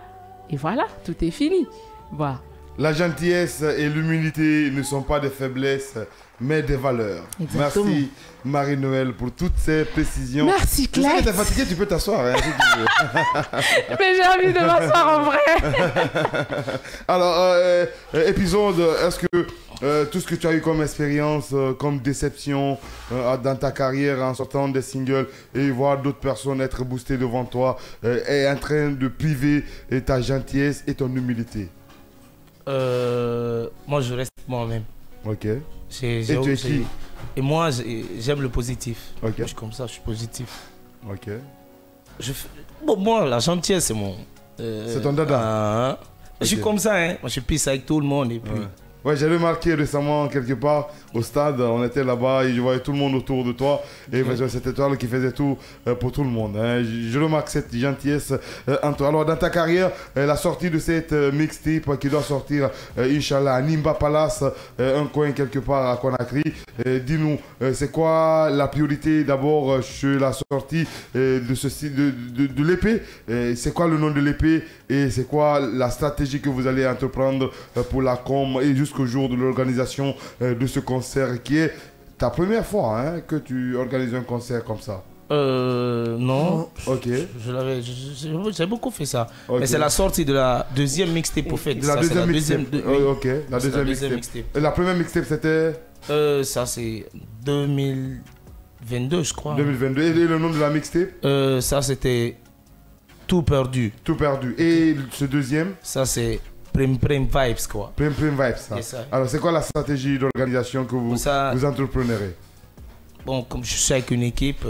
et voilà, tout est fini. Voilà. La gentillesse et l'humilité ne sont pas des faiblesses, mais des valeurs. Exactement. Merci Marie-Noël pour toutes ces précisions. Merci Claire. Tu es fatigué, tu peux t'asseoir. Hein, si tu veux. Mais j'ai envie de m'asseoir en vrai. Alors, épisode, est-ce que tout ce que tu as eu comme expérience, comme déception dans ta carrière en sortant des singles et voir d'autres personnes être boostées devant toi est en train de priver ta gentillesse et ton humilité? Moi, je reste moi-même. Ok. Et tu es qui? Et moi, j'aime le positif. Ok. Je suis comme ça, je suis positif. Ok. Bon, moi, la gentillesse, c'est mon... c'est ton dada. Je suis comme ça, hein. Moi, je pisse avec tout le monde et puis... Ouais, j'ai remarqué récemment quelque part au stade, on était là-bas et je voyais tout le monde autour de toi et cette étoile qui faisait tout pour tout le monde. Hein. Je remarque cette gentillesse en toi. Alors dans ta carrière, la sortie de cette mixtape qui doit sortir, Inch'Allah, à Nimba Palace, un coin quelque part à Conakry, dis-nous, c'est quoi la priorité d'abord sur la sortie de l'épée? C'est quoi le nom de l'épée et c'est quoi la stratégie que vous allez entreprendre pour la com et jusqu'au jour de l'organisation de ce concert qui est ta première fois hein, que tu organises un concert comme ça? Non. Ok. J'ai beaucoup fait ça. Okay. Mais c'est la sortie de la deuxième mixtape au fait. De la deuxième mixtape. Ok. La deuxième mixtape. Et la première mixtape c'était? Ça c'est 2022 je crois. 2022. Et le nom de la mixtape? Ça c'était Tout perdu. Tout perdu. Et ce deuxième? Ça c'est Prime Vibes quoi. Prime Vibes ça. Yes, alors c'est quoi la stratégie d'organisation que vous entrepreneurez? Bon, comme je suis avec une équipe,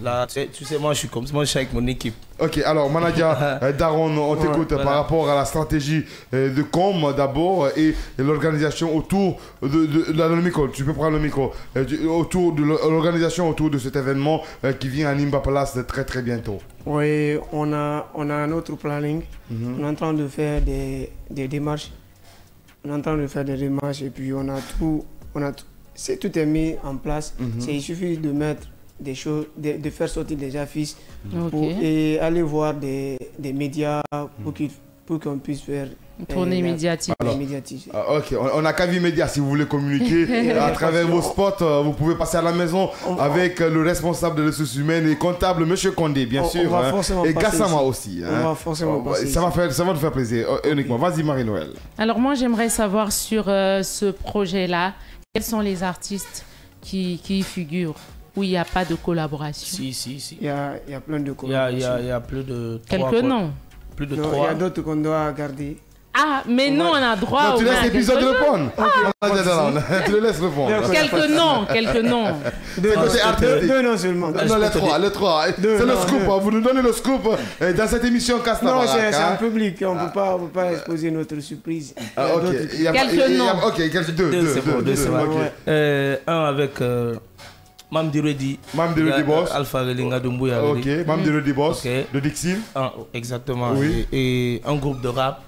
là, tu sais, moi je suis comme ça, moi je suis avec mon équipe. Ok, alors Manadia, Daron, on t'écoute par rapport à la stratégie de com d'abord et l'organisation autour le micro, tu peux prendre le micro, autour de l'organisation autour de cet événement qui vient à Nimba Palace très très bientôt. Oui, on a un autre planning, on est en train de faire des démarches, et puis tout est mis en place. Il suffit de mettre des choses, de faire sortir des affiches et aller voir des médias pour qu'on puisse faire tournée médiatique. Ok, on n'a qu'à vie média si vous voulez communiquer à travers vos spots. Vous pouvez passer à la maison avec le responsable des ressources humaines et comptable, Monsieur Condé, bien sûr. Et Gassama aussi. On va forcément passer ça va nous faire plaisir. Uniquement. Vas-y, Marie-Noël. Alors, moi, j'aimerais savoir sur ce projet-là, quels sont les artistes qui y figurent, où il n'y a pas de collaboration? Si. Il y a plein de collaborations. Il y a plus de quelques noms. Plus de 3. Il y a d'autres qu'on doit garder. Ah, mais nous, on a droit au... Tu laisses l'épisode de répondre. Tu le laisses répondre. Quelques noms. Deux noms seulement. Non, les trois. C'est le scoop. Vous nous donnez le scoop dans cette émission Casse-Navarra. Non, c'est un public. On ne peut pas exposer notre surprise. Quelques noms. Ok, deux. Un avec... Mamdi Boss. Alpha Relinga Dumbuya. Ok, Mamdi Boss. De Dixie. Exactement. Oui. Et un groupe de rap,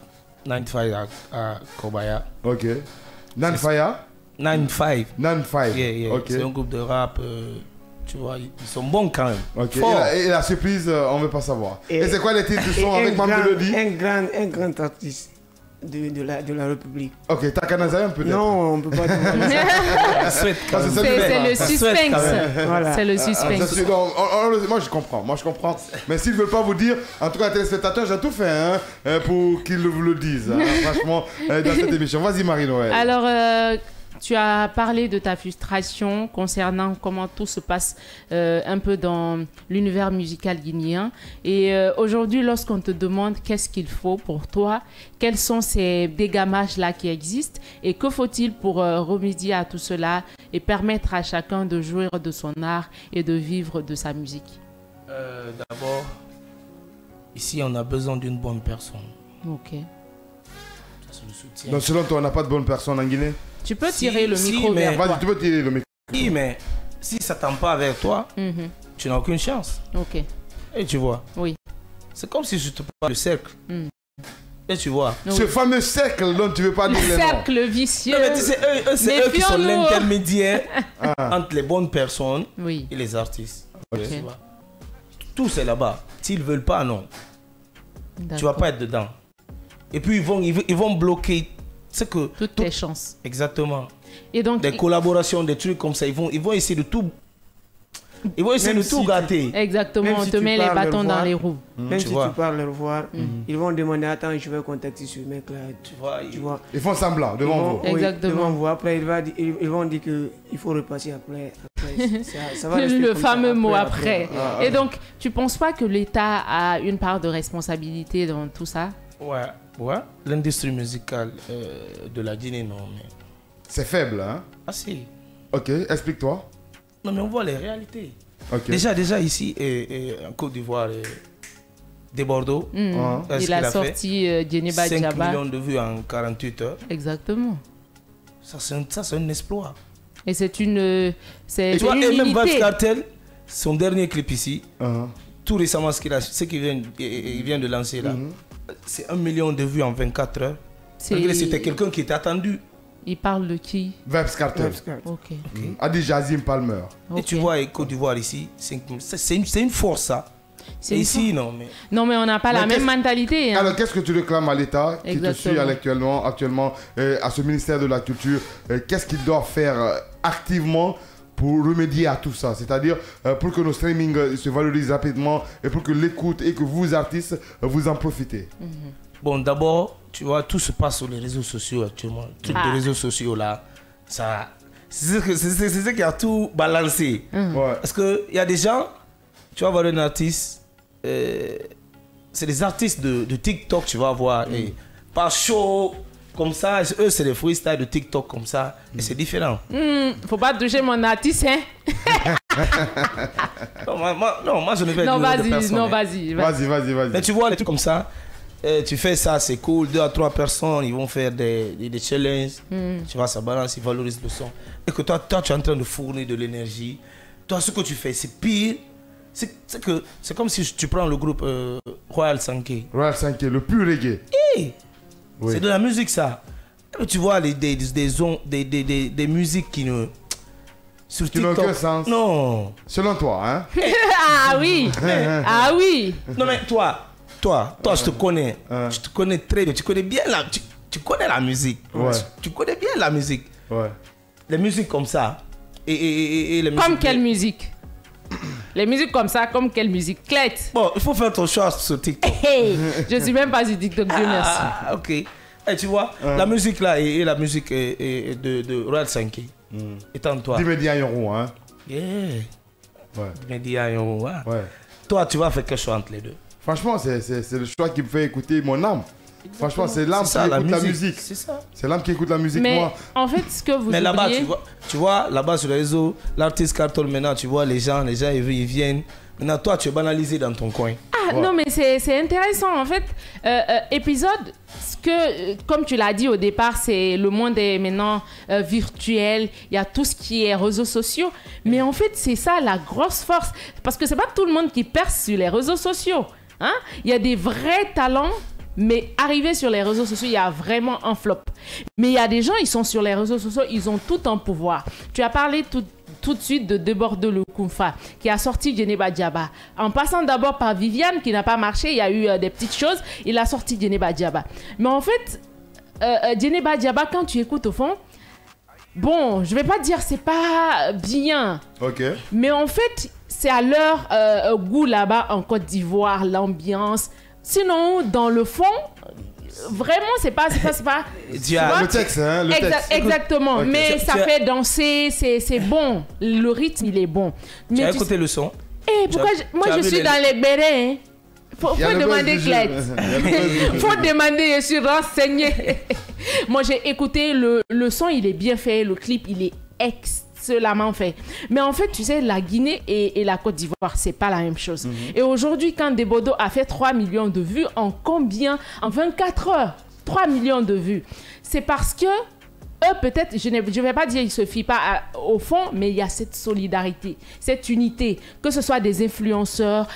95 à Kobaya. Ok. 95. Yeah. C'est un groupe de rap, tu vois, ils sont bons quand même. Ok. Et la surprise, on ne veut pas savoir. Et c'est quoi les titres de son avec Mamdi? Un grand artiste. De la République. Ok, Takanazayan peut-être? Non, on ne peut pas dire. C'est le suspense. Voilà. C'est le suspense. Moi je comprends. Mais s'ils ne veulent pas vous dire, en tout cas, téléspectateurs, j'ai tout fait pour qu'ils vous le disent. Franchement, dans cette émission. Vas-y, Marie-Noël. Alors, tu as parlé de ta frustration concernant comment tout se passe un peu dans l'univers musical guinéen. Et aujourd'hui, lorsqu'on te demande qu'est-ce qu'il faut pour toi, quels sont ces dégamages-là qui existent et que faut-il pour remédier à tout cela et permettre à chacun de jouir de son art et de vivre de sa musique? D'abord, ici, on a besoin d'une bonne personne. Ok. Ça, c'est le soutien. Donc, selon toi, on n'a pas de bonne personne en Guinée? Tu peux tirer le micro vers toi. Vas-y, tu peux tirer le micro. Oui, mais si ça ne tend pas vers toi, tu n'as aucune chance. Ok. Et tu vois? Oui. C'est comme si je te parle de cercle. Et tu vois? Oui. Ce fameux cercle dont tu ne veux pas dire les noms. Cercle vicieux. Non, mais tu sais, c'est eux qui sont l'intermédiaire entre les bonnes personnes et les artistes. Okay. Tu vois? Tout c'est là-bas. S'ils ne veulent pas, non. Tu ne vas pas être dedans. Et puis ils vont bloquer c'est que toutes tes chances. Exactement. Et donc des collaborations, des trucs comme ça, ils vont essayer de tout. Ils vont essayer de tout gâter. Exactement, on te met les bâtons dans les roues. Même si tu parles leur voir, ils vont demander attends, je vais contacter ce mec là. Tu vois. Ils font semblant devant vous. Exactement. Devant vous. Après, ils vont dire qu'il faut repasser après. Ça va rester le comme fameux ça, mot après. Ah, Et donc, tu penses pas que l'État a une part de responsabilité dans tout ça? Ouais. L'industrie musicale de la Guinée, non. Mais... C'est faible, hein? Ah si. Ok, explique-toi. Non, mais on voit les réalités. Okay. Déjà ici, en Côte d'Ivoire, des Bordeaux, il a sorti Djeneba 5 Djaba. millions de vues en 48 heures. Exactement. Ça, c'est un exploit. Et c'est une et même Vybz Kartel, son dernier clip ici, tout récemment, ce qu'il vient de lancer là, c'est 1 million de vues en 24 heures. C'était quelqu'un qui était attendu. Il parle de qui? Vybz Kartel. Ok. Adjazim Palmer. Et tu vois, Côte d'Ivoire ici, c'est une force ça. Et ici, non. Mais on n'a pas la même mentalité. Hein. Alors, qu'est-ce que tu réclames à l'État qui te suit actuellement à ce ministère de la Culture? Qu'est-ce qu'il doit faire activement pour remédier à tout ça? C'est-à-dire pour que nos streamings se valorisent rapidement et pour que l'écoute et que vous, artistes, vous en profitez. Bon, d'abord, tu vois, tout se passe sur les réseaux sociaux actuellement. Tous les réseaux sociaux là, ça... C'est ce qui a tout balancé. Parce qu'il y a des gens, tu vas voir un artiste, c'est des artistes de TikTok, tu vas voir, et pas chaud comme ça, eux c'est des freestyles de TikTok comme ça, et c'est différent. Faut pas toucher mon artiste, hein. moi je ne vais pas de personne. Non, vas-y. Vas-y. Mais tu vois les trucs comme ça, tu fais ça, c'est cool, 2 à 3 personnes, ils vont faire des challenges, tu vois, ça balance, ils valorisent le son. Et que toi tu es en train de fournir de l'énergie. Toi, ce que tu fais, c'est pire. C'est comme si tu prends le groupe Royal Sanké. Royal Sanké, le pur reggae. C'est de la musique, ça. Et tu vois des musiques qui ne... Sur TikTok, qui n'ont aucun sens. Non. Selon toi, hein? Ah oui. Non, mais toi, je te connais. Je te connais très bien. Tu connais bien tu connais la musique. Tu connais bien la musique. Les musiques comme ça. Et les comme quelle musique? Les musiques comme ça, comme quelle musique? Clette. Bon, il faut faire ton choix sur TikTok. Je suis même pas sur TikTok, Dieu merci. Ok. Et tu vois, la musique là et la musique de Royal Sanké. Et en toi. Dimedia Yoro, hein? Dimedia Yoro, hein? Toi, tu vas faire quel choix entre les deux? Franchement, c'est le choix qui me fait écouter mon âme. Franchement, c'est l'âme qui écoute la musique. C'est ça. C'est l'âme qui écoute la musique. Mais moi. En fait, ce que vous Mais là-bas, oubliez... tu vois, là-bas sur les réseaux, l'artiste cartonne maintenant, tu vois, les gens ils viennent. Maintenant, toi, tu es banalisé dans ton coin. Non, mais c'est intéressant. En fait, épisode, comme tu l'as dit au départ, c'est le monde est maintenant virtuel. Il y a tout ce qui est réseaux sociaux. Mais en fait, c'est ça la grosse force. Parce que c'est pas tout le monde qui perce sur les réseaux sociaux. Hein? Il y a des vrais talents. Mais arrivé sur les réseaux sociaux, il y a vraiment un flop. Mais il y a des gens, ils sont sur les réseaux sociaux, ils ont tout un pouvoir. Tu as parlé tout de suite de Debordo le Koumfa, qui a sorti Djeneba Djaba. En passant d'abord par Viviane, qui n'a pas marché, il y a eu des petites choses, il a sorti Djeneba Djaba. Mais en fait, Djeneba Djaba, quand tu écoutes au fond, bon, je vais pas dire c'est pas bien. Ok. Mais en fait, c'est à leur goût là-bas en Côte d'Ivoire, l'ambiance. Sinon, dans le fond, vraiment, c'est pas. Le texte, hein, le texte. Exactement. Okay. Mais ça fait danser, c'est bon. Le rythme, il est bon. Mais tu as écouté le son? Pourquoi moi, je suis dans les bérets, hein. Faut demander Clette. Faut demander, je suis renseignée. Moi, j'ai écouté le son, il est bien fait. Le clip, il est excellemment fait. Mais en fait, tu sais, la Guinée et la Côte d'Ivoire, c'est pas la même chose. Et aujourd'hui, quand Debordo a fait 3 millions de vues, en 24 heures, 3 millions de vues. C'est parce que eux, peut-être, je ne vais pas dire qu'ils ne se fient pas au fond, mais il y a cette solidarité, cette unité, que ce soit des influenceurs,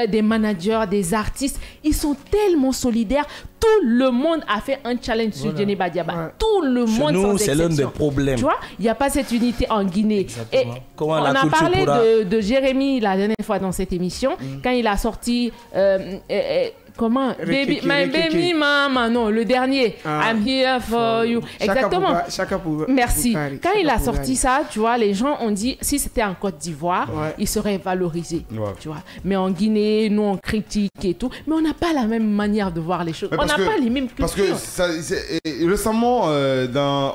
des managers, des artistes, ils sont tellement solidaires. Tout le monde a fait un challenge sur Djeneba Djaba. Tout le monde, sans exception. C'est l'un des problèmes. Tu vois, il n'y a pas cette unité en Guinée. Exactement. Et on a parlé de Jérémy la dernière fois dans cette émission, quand il a sorti Comment? Baby, my baby mama, non, le dernier. I'm here for you. Exactement. Merci. Quand il a sorti ça, tu vois, les gens ont dit, si c'était en Côte d'Ivoire, il serait valorisé. Tu vois. Mais en Guinée, nous, on critique et tout. Mais on n'a pas la même manière de voir les choses. On n'a pas les mêmes cultures. Parce que récemment,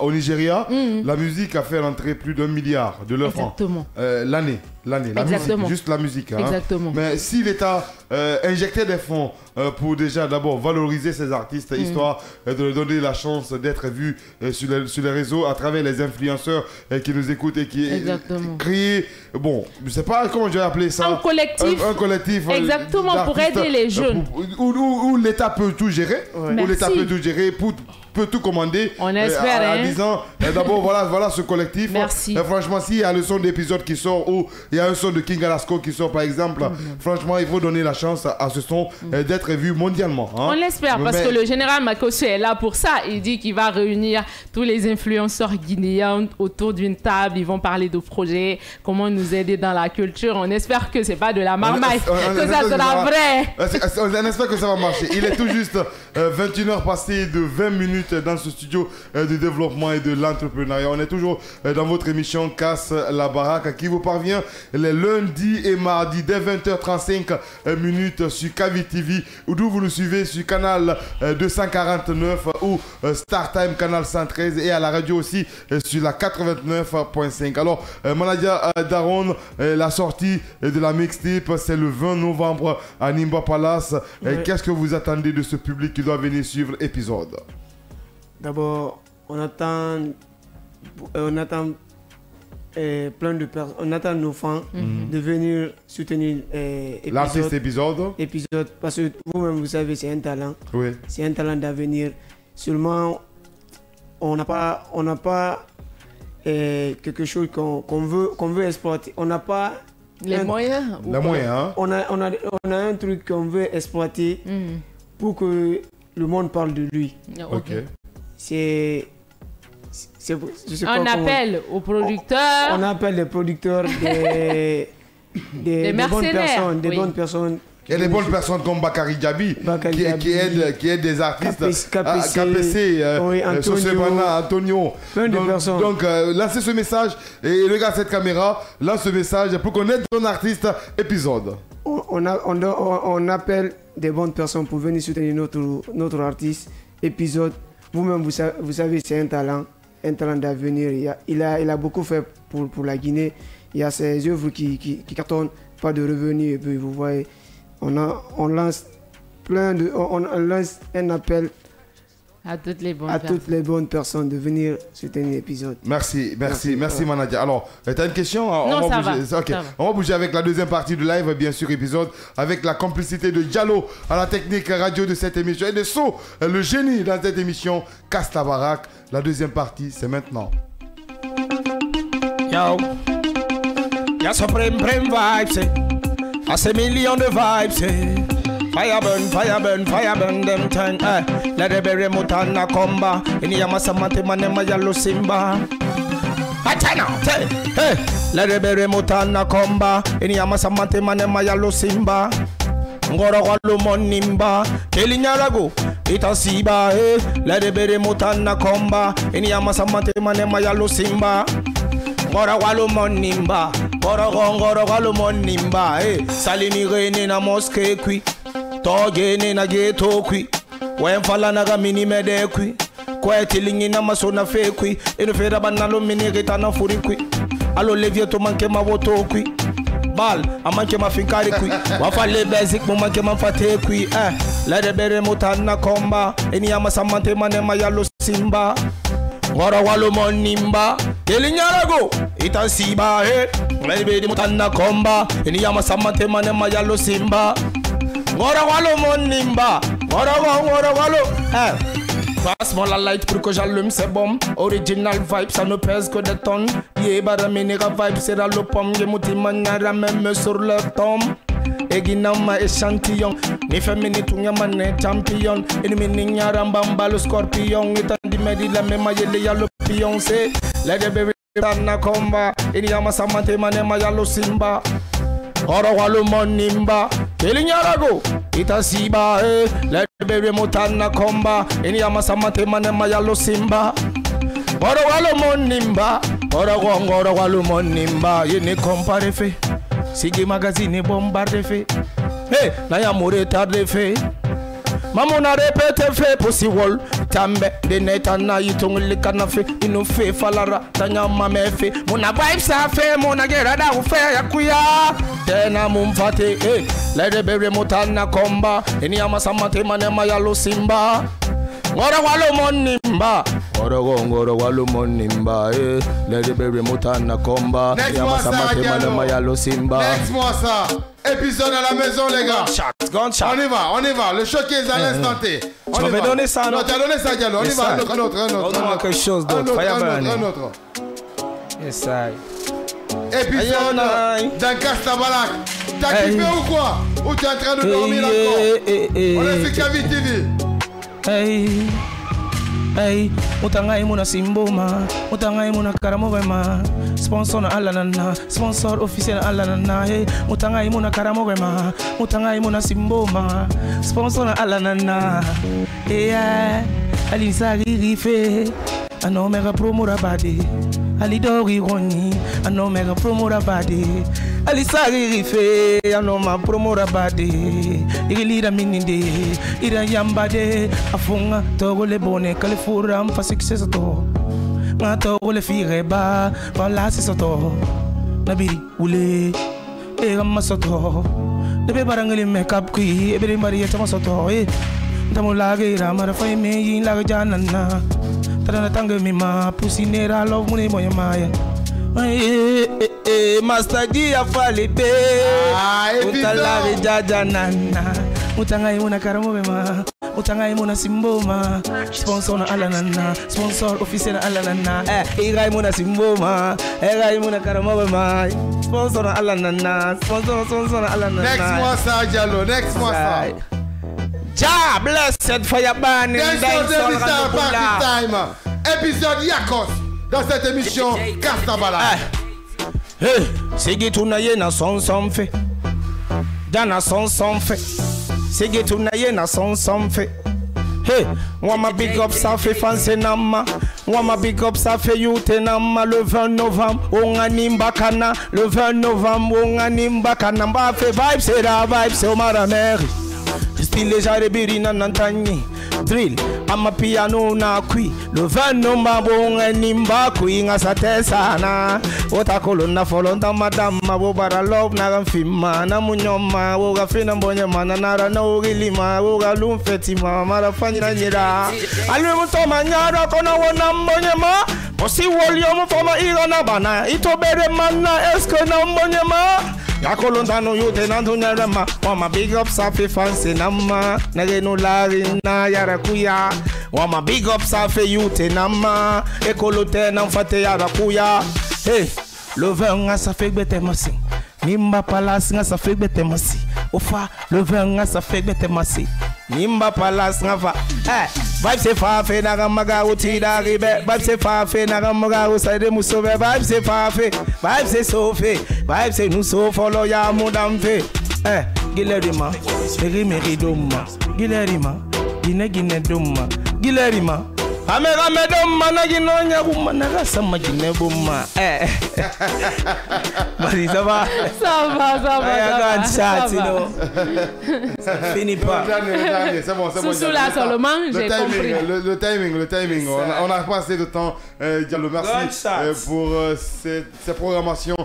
au Nigeria, la musique a fait rentrer plus d'1 milliard de leurs francs. Exactement. L'année. La musique, juste la musique. Hein. Exactement. Mais si l'État injectait des fonds pour déjà d'abord valoriser ces artistes, histoire de leur donner la chance d'être vus sur les réseaux à travers les influenceurs qui nous écoutent et qui créent, bon, je ne sais pas comment je vais appeler ça. Un collectif. Un collectif. Exactement, pour aider les jeunes. Où l'État peut tout gérer. Où l'État peut tout gérer peut tout commander. On espère, en disant, d'abord, voilà ce collectif. Merci. Franchement, s'il y a le son d'épisode qui sort ou il y a un son de King Alasco qui sort, par exemple, franchement, il faut donner la chance à ce son d'être vu mondialement. Hein. On l'espère, parce que le général Makosso est là pour ça. Il dit qu'il va réunir tous les influenceurs guinéens autour d'une table. Ils vont parler de projets, comment nous aider dans la culture. On espère que c'est pas de la marmaille, que ça sera vrai. On espère que ça va marcher. Il est tout juste 21h passées de 20 minutes dans ce studio de développement et de l'entrepreneuriat. On est toujours dans votre émission Casse la Baraque qui vous parvient les lundis et mardis dès 20h35 minutes sur Kavi TV, d'où vous nous suivez sur canal 249 ou Star Time canal 113 et à la radio aussi sur la 89.5. Alors Manadia Daron, la sortie de la mixtape c'est le 20 novembre à Nimba Palace. Qu'est-ce que vous attendez de ce public qui doit venir suivre l'épisode? D'abord, on attend plein de personnes, on attend nos fans de venir soutenir l'artiste épisode, parce que vous-même vous savez c'est un talent, c'est un talent d'avenir. Seulement, on n'a pas quelque chose qu'on veut exploiter. On n'a pas les moyens. Hein? On a un truc qu'on veut exploiter pour que le monde parle de lui. On appelle aux producteurs. On appelle les producteurs des bonnes personnes. Il y a des bonnes personnes comme Bakary Diaby qui aident des artistes. KPC, Antonio. Plein de personnes. Donc, lancez ce message et regarde cette caméra. Lance ce message pour connaître ton artiste épisode. On appelle des bonnes personnes pour venir soutenir notre artiste épisode. Vous-même, vous savez, c'est un talent d'avenir. Il a beaucoup fait pour la Guinée. Il y a ses œuvres qui cartonnent, pas de revenus. Et puis, vous voyez, on lance un appel à toutes les bonnes personnes de venir soutenir l'épisode. Merci Manadia. Alors, tu as une question? Non, ça va. On va bouger avec la deuxième partie du live, bien sûr, épisode, avec la complicité de Diallo à la technique radio de cette émission et de So, le génie dans cette émission Casse la Baraque. La deuxième partie, c'est maintenant. Yo, y'a Supreme vibes, à ces millions de vibes, fire burn them time. Let the berry mutana comba. Ini yamasamate manema yalo simba. Atana, hey. Let the berry mutana comba. Ini yamasamate manema yalo simba. Ngoro walo monimba. Kelinyarago. Itasiba, hey. Let the berry mutana comba. Ini yamasamate manema yalo simba. Ngoro walo monimba. Ngoro walo monimba. Hey. Salini rene na moske kui. Togene na geto kui wen fala na gamini mede kui kwa tilingi na masona fe kui eno fera banalo mini geta na furi kui alo levie to manke mawoto kui bal amanke mafinkari kui wafale basic mo manke manfate kui la de bere mutana komba eni amasamante manema yalo simba ngora walo monimba telinyarago itasiba la de bere mutana komba eni amasamante manema yalo simba Ngora walo monimba, ngora walo. Passe-moi la light pour que j'allume ces bombes. Original vibe, ça ne pèse que des tonnes. Yeah, baraminera vibe, c'est la lopom. Yemuti manara même sur leur tombe. Eginama échantillon. Ni fémini tunya mané champion. Elimini nyarambamba le scorpion. Etandi medi la même yele ya le pion. C'est la de bébé na comba. Enyama samante mané ma ya lo simba. Oro walo monimba, kelinyarago, itasiba let baby mutana komba ini amasamate manema yalo simba ora walo monimba ora gongora walo monimba yini compare fe sigi magazine bombarde fe hey na ya mure tarde fe mamuna repete fe pussy wall tambe de neta na yitungli kana fe inu fe falara tanya mame fe muna vibes fe muna gerada u fe yakuya tena mumfate lede bere mutana komba ini amasamate manema yalo simba ngora walo monimba ora gongora walo monimba lede bere mutana komba ini amasamate manema yalo simba. Next mois ça. Épisode à la maison, les gars. Gunshot. On y va. Le showcase à l'instant T. Tu m'avais donné ça, non? Tu as donné ça, Diallo. On y va. Un autre. Quelque chose d'autre. Un autre. Yes, I. Épisode d'un Castabalak. T'as kiffé ou quoi? Ou t'es en train de dormir encore? On est sur Kavi TV. Hey, mutangai muna simboma, mutangai muna karamogema, sponsor na alanana, sponsor officiel na alanana. Hey, mutangai muna karamogema, mutangai muna simboma, sponsor na alanana. Hey, alisa rife, anomega promora badi, alidori roni, anomega promora badi. Alisa rife, anoma promora badi, igilira mininde, ira yambade, afunga togole bone kalifura mfa success to, nga togole fireba, wala sisoto, nabiri ule, ega soto, nebe barangeli makeup kui, ebere mariya chama soto, tamulage ramara fay me yin laga janana, tarana tange mima, pusinera love mune moya maya. Master G a falé be utalari jaja nana mutangai muna karamogema mutangai muna simboma sponsor na alanana sponsor officiel na alanana igai muna simboma igai muna karamogema sponsor na alanana sponsor na alanana. Next mois ça Diallo, next mois ça. Ja blessed for your band in party time. Épisode Yakos dans cette émission Castabala. Hey, sigi tunaye na son fe. Dana son fe. Sigi tunaye na son fe. Hey, wama big up ça fait fancy nama. Wama big up ça fait youth nama. Le 20 novembre, on animba kana. Le 20 novembre, on animba kana. Mba fait vibe, c'est la vibe, c'est au marameri. Style les jarebiri na nantani. Drill, ama piano na kui. Le 20 novembre, on animba kui nga satesa na. Ota kolona folonda madama wobara love na gamfima na munyoma woga fina mbonye mana nara na ugilima woga lumfetima mara fanyira nyira alwe mutoma nyara kona wona mbonye ma posi wolio mufoma igana bana itobere mana esko na mbonye ma yakolonda no yote na ndunyara ma wama big up safi fancy nama nagenu lari na yarakuya wama big up safi yote nama ekolote na mfate yarakuya. Hey, le vin nga sa fait bete masi. Nimba palas nga sa fait bete masi. Ofa, le vin nga sa fait bete masi. Nimba palas nga fa. Vibe se fa fe na gamaga uti da ribe. Vibe se fa fe na gamaga usade musove. Vibe se fa fe. Vibe se so fe. Vibe se nous so follow ya mudam fe. Gilerima, meri doma. Gilerima, gine doma. Gilerima. Amera medom managino nyabuma nagasa magine buma. Marie, ça va? Ça va. Ça finit pas. C'est bon. Sous la seulement, j'ai compris. Le timing. On a pas assez de temps. Diallo, merci pour cette programmation,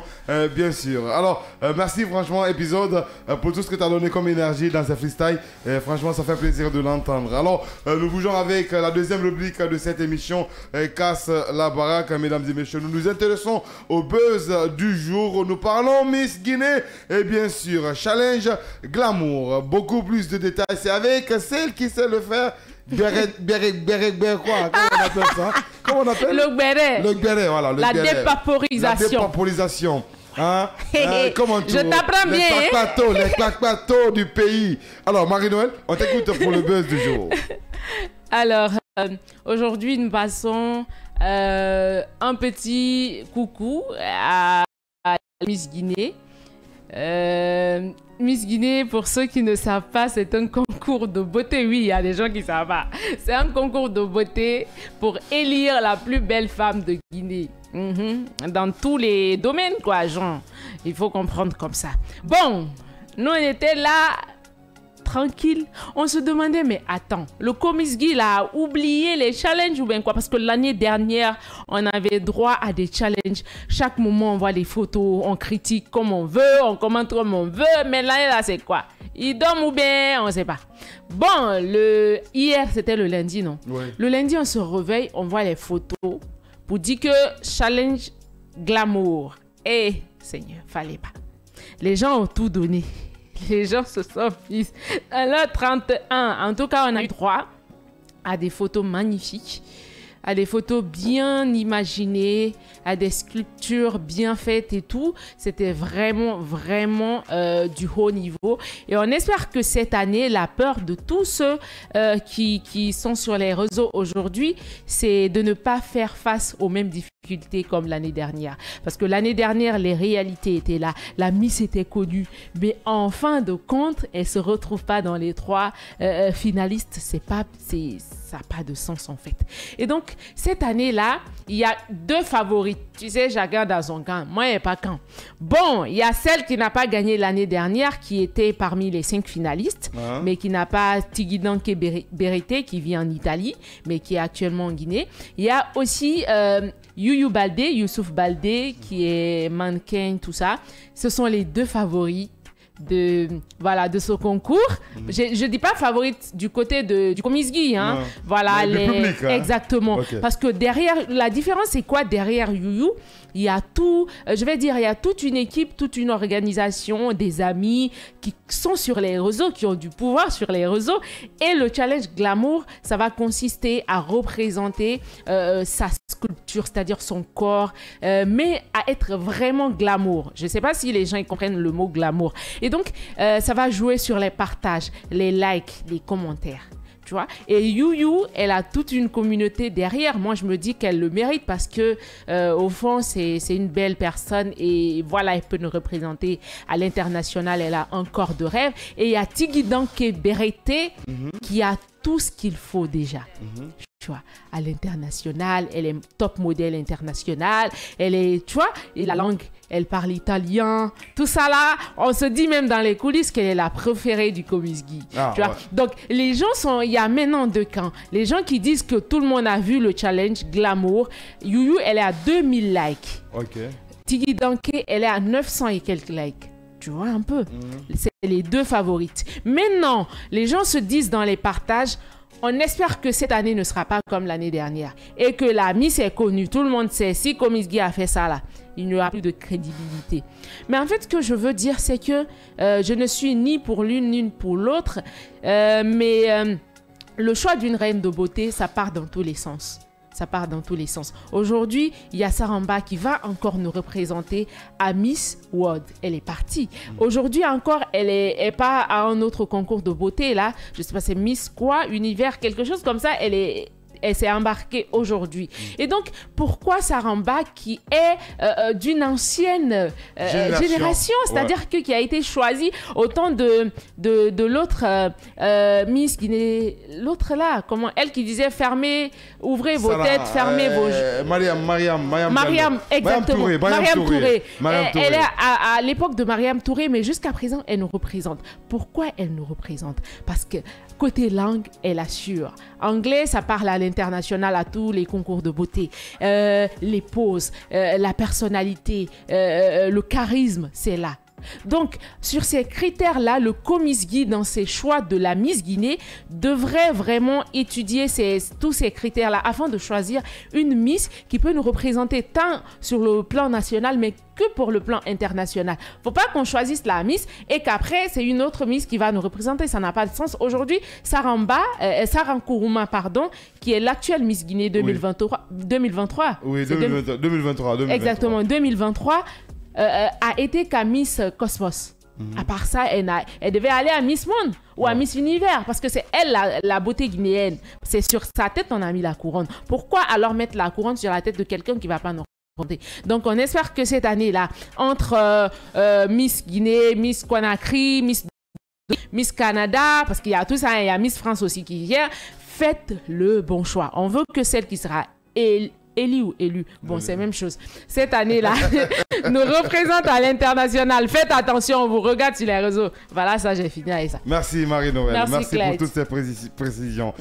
bien sûr. Alors, merci franchement, épisode, pour tout ce que tu as donné comme énergie dans ce freestyle. Franchement, ça fait plaisir de l'entendre. Alors, nous bougeons avec la deuxième rubrique de cette émission, Casse la baraque. Mesdames et messieurs, nous nous intéressons au buzz du jour. Nous parlons Miss Guinée et bien sûr, challenge glamour. Beaucoup plus de détails, c'est avec celle qui sait le faire. Quoi? Comment on appelle? Le béret. Le béret, voilà. La dépaporisation. La dépaporisation. Hein? Comment tu Je t'apprends bien. Les claques-plateaux du pays. Alors, Marie-Noël, on t'écoute pour le buzz du jour. Alors, aujourd'hui, nous passons un petit coucou à Miss Guinée. Miss Guinée, pour ceux qui ne savent pas, c'est un concours de beauté. Oui, il y a des gens qui ne savent pas. C'est un concours de beauté pour élire la plus belle femme de Guinée. Dans tous les domaines, quoi, genre. Il faut comprendre comme ça. Bon, nous, on était là, tranquille. On se demandait, mais attends, le Comiskey a oublié les challenges ou bien quoi? Parce que l'année dernière, on avait droit à des challenges. Chaque moment, on voit les photos, on critique comme on veut, on commente comme on veut. Mais l'année là, c'est quoi? Ils dorment ou bien, on ne sait pas. Bon, hier, c'était le lundi, non? Ouais. Le lundi, on se réveille, on voit les photos pour dire que challenge glamour. Eh, Seigneur, fallait pas. Les gens ont tout donné. Les gens se sont mis à l'heure 31. En tout cas, on a eu droit à des photos magnifiques, à des photos bien imaginées, à des sculptures bien faites et tout. C'était vraiment, vraiment du haut niveau. Et on espère que cette année, la peur de tous ceux qui sont sur les réseaux aujourd'hui, c'est de ne pas faire face aux mêmes difficultés comme l'année dernière. Parce que l'année dernière, les réalités étaient là. La Miss était connue. Mais en fin de compte, elle ne se retrouve pas dans les 3 finalistes. Ça n'a pas de sens en fait. Et donc, cette année-là, il y a 2 favorites. Tu sais, chacun dans son camp. Moi, il n'y a pas camp. Bon, il y a celle qui n'a pas gagné l'année dernière, qui était parmi les 5 finalistes, mais qui n'a pas Tigidanke Berete, qui vit en Italie, mais qui est actuellement en Guinée. Il y a aussi Youssouf Baldé, qui est mannequin, tout ça. Ce sont les 2 favoris de ce concours. Je dis pas favorite du côté du Comiskey, hein. Voilà, public, hein. Exactement. Okay. Parce que derrière, la différence c'est quoi derrière Youyou? Il y a tout, je vais dire, il y a toute une équipe, toute une organisation, des amis qui sont sur les réseaux, qui ont du pouvoir sur les réseaux. Et le challenge glamour, ça va consister à représenter sa sculpture, c'est-à-dire son corps, mais à être vraiment glamour. Je ne sais pas si les gens ils comprennent le mot glamour. Et donc, ça va jouer sur les partages, les likes, les commentaires. Tu vois? Et Youyou, elle a toute une communauté derrière. Moi, je me dis qu'elle le mérite parce que, au fond, c'est une belle personne et voilà, elle peut nous représenter à l'international. Elle a un corps de rêve. Et il y a Tigidanke Berete qui a tout ce qu'il faut déjà. Tu vois, à l'international, elle est top modèle international. Elle est, tu vois, et la langue, elle parle italien. Tout ça là, on se dit même dans les coulisses qu'elle est la préférée du Comiskey. Tu vois, donc les gens sont, il y a maintenant 2 camps. Les gens qui disent que tout le monde a vu le challenge glamour. Youyou, elle est à 2000 likes. Ok. Tigidanke, elle est à 900 et quelques likes. Tu vois un peu. C'est les 2 favorites. Maintenant, les gens se disent dans les partages, on espère que cette année ne sera pas comme l'année dernière et que la Miss est connue. Tout le monde sait, si Comiskey a fait ça là, il n'y aura plus de crédibilité. Mais en fait, ce que je veux dire, c'est que je ne suis ni pour l'une ni pour l'autre, mais le choix d'une reine de beauté, ça part dans tous les sens. Ça part dans tous les sens. Aujourd'hui, il y a Saramba qui va encore nous représenter à Miss World. Elle est partie. Aujourd'hui encore, elle est pas à un autre concours de beauté là. Je sais pas, c'est Miss quoi, Univers, quelque chose comme ça. Elle s'est embarquée aujourd'hui. Et donc, pourquoi Saramba, qui est d'une ancienne génération, c'est-à-dire qui a été choisie au temps de l'autre Miss Guinée, l'autre là, comment, elle qui disait fermez, ouvrez vos têtes, fermez vos... Mariam, exactement. Mariam Touré. Elle est à l'époque de Mariam Touré, mais jusqu'à présent, elle nous représente. Pourquoi elle nous représente? Parce que côté langue, elle assure. Anglais, ça parle à l'international, à tous les concours de beauté. Les poses, la personnalité, le charisme, c'est là. Donc, sur ces critères-là, le Comiskey, dans ses choix de la Miss Guinée, devrait vraiment étudier tous ces critères-là afin de choisir une Miss qui peut nous représenter tant sur le plan national, mais que pour le plan international. Faut pas qu'on choisisse la Miss et qu'après, c'est une autre Miss qui va nous représenter. Ça n'a pas de sens. Aujourd'hui, Sarah Nkouruma, qui est l'actuelle Miss Guinée 2023. Oui, 2023. Exactement, 2023. A été qu'à Miss Cosmos. À part ça, elle devait aller à Miss Monde ou à Miss Univers parce que c'est elle la beauté guinéenne. C'est sur sa tête qu'on a mis la couronne. Pourquoi alors mettre la couronne sur la tête de quelqu'un qui ne va pas nous Donc, on espère que cette année-là, entre Miss Guinée, Miss Conakry, Miss Canada, parce qu'il y a tout ça, il y a Miss France aussi qui vient, faites le bon choix. On veut que celle qui sera élue ou élue, bon, c'est la même chose, cette année-là, nous représente à l'international. Faites attention, on vous regarde sur les réseaux. Voilà, ça, j'ai fini avec ça. Merci Marie-Noël. Merci Clyde, pour toutes ces précisions.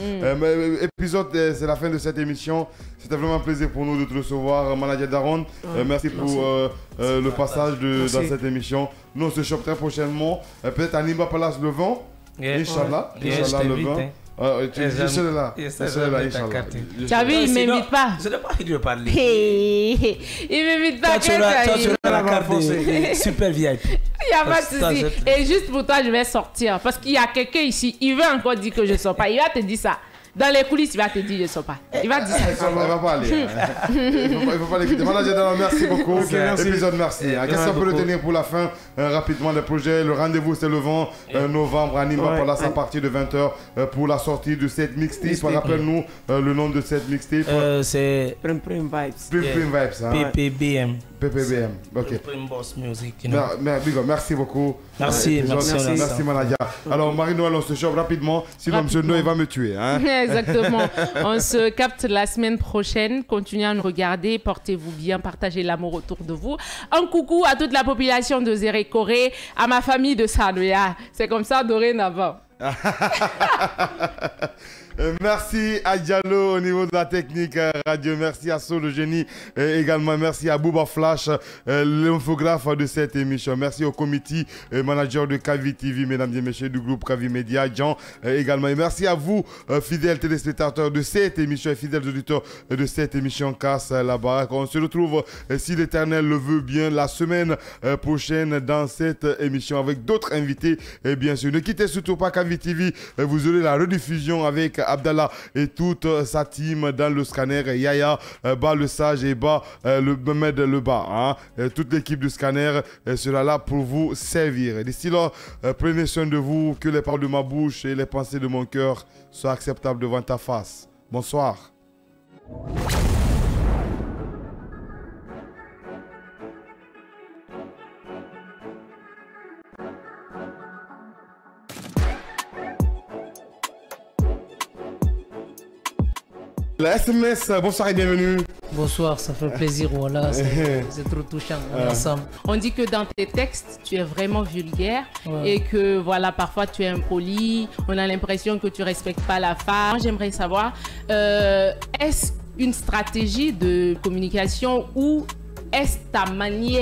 Épisode, c'est la fin de cette émission. C'était vraiment un plaisir pour nous de te recevoir, Manager Daron. Merci pour le passage dans cette émission. Nous, on se chope très prochainement. Peut-être à Nimba Palace le vent. Inch'Allah. Inch'Allah le vent. Je serai là. Tu as vu, il ne m'invite pas. Je n'ai pas envie de parler. Il ne m'invite pas. Tu as la carte de super VIP. Il n'y a pas de souci. Et juste pour toi, je vais sortir. Parce qu'il y a quelqu'un ici, il veut encore dire que je ne sors pas. Il va te dire ça. Dans les coulisses, il va te dire je ne sors pas. Il va dire ça. Il ne va pas aller. Il ne faut pas l'écouter. Manager, merci beaucoup. Épisode, merci. Qu'est-ce qu'on peut retenir pour la fin? Rapidement, les projets. Le rendez-vous, c'est le 20 novembre à Nimba Palace à partir de 20h pour la sortie de cette mixtape. Rappelle-nous le nom de cette mixtape. C'est Prime Vibes. Prime Vibes. PPBM. PPBM. Ok. Prime Boss Music. Merci beaucoup. Merci Manager. Alors, Marie-Noël, on se chope rapidement. Sinon, M. Noé va me tuer. Hein? Exactement. On se capte la semaine prochaine. Continuez à nous regarder. Portez-vous bien. Partagez l'amour autour de vous. Un coucou à toute la population de Zérékoré, à ma famille de Sanoya. C'est comme ça dorénavant. Merci à Diallo au niveau de la technique radio. Merci à Soul le génie. Également, merci à Bouba Flash, l'infographe de cette émission. Merci au comité manager de Kavi TV, mesdames et messieurs du groupe Kavi Media, Jean également. Et merci à vous, fidèles téléspectateurs de cette émission et fidèles auditeurs de cette émission Casse la Baraque. On se retrouve, si l'Éternel le veut bien, la semaine prochaine dans cette émission avec d'autres invités. Et bien sûr, ne quittez surtout pas Kavi TV. Vous aurez la rediffusion avec Abdallah et toute sa team dans le scanner, Yaya, Bas le Sage et Bas le Mohamed le Bas. Hein. Toute l'équipe du scanner sera là pour vous servir. D'ici là, prenez soin de vous, que les paroles de ma bouche et les pensées de mon cœur soient acceptables devant ta face. Bonsoir. La SMS, bonsoir et bienvenue. Bonsoir, ça fait plaisir, voilà, c'est trop touchant, on est ensemble. On dit que dans tes textes, tu es vraiment vulgaire et que voilà, parfois tu es impoli, on a l'impression que tu ne respectes pas la femme. J'aimerais savoir, est-ce une stratégie de communication ou est-ce ta manière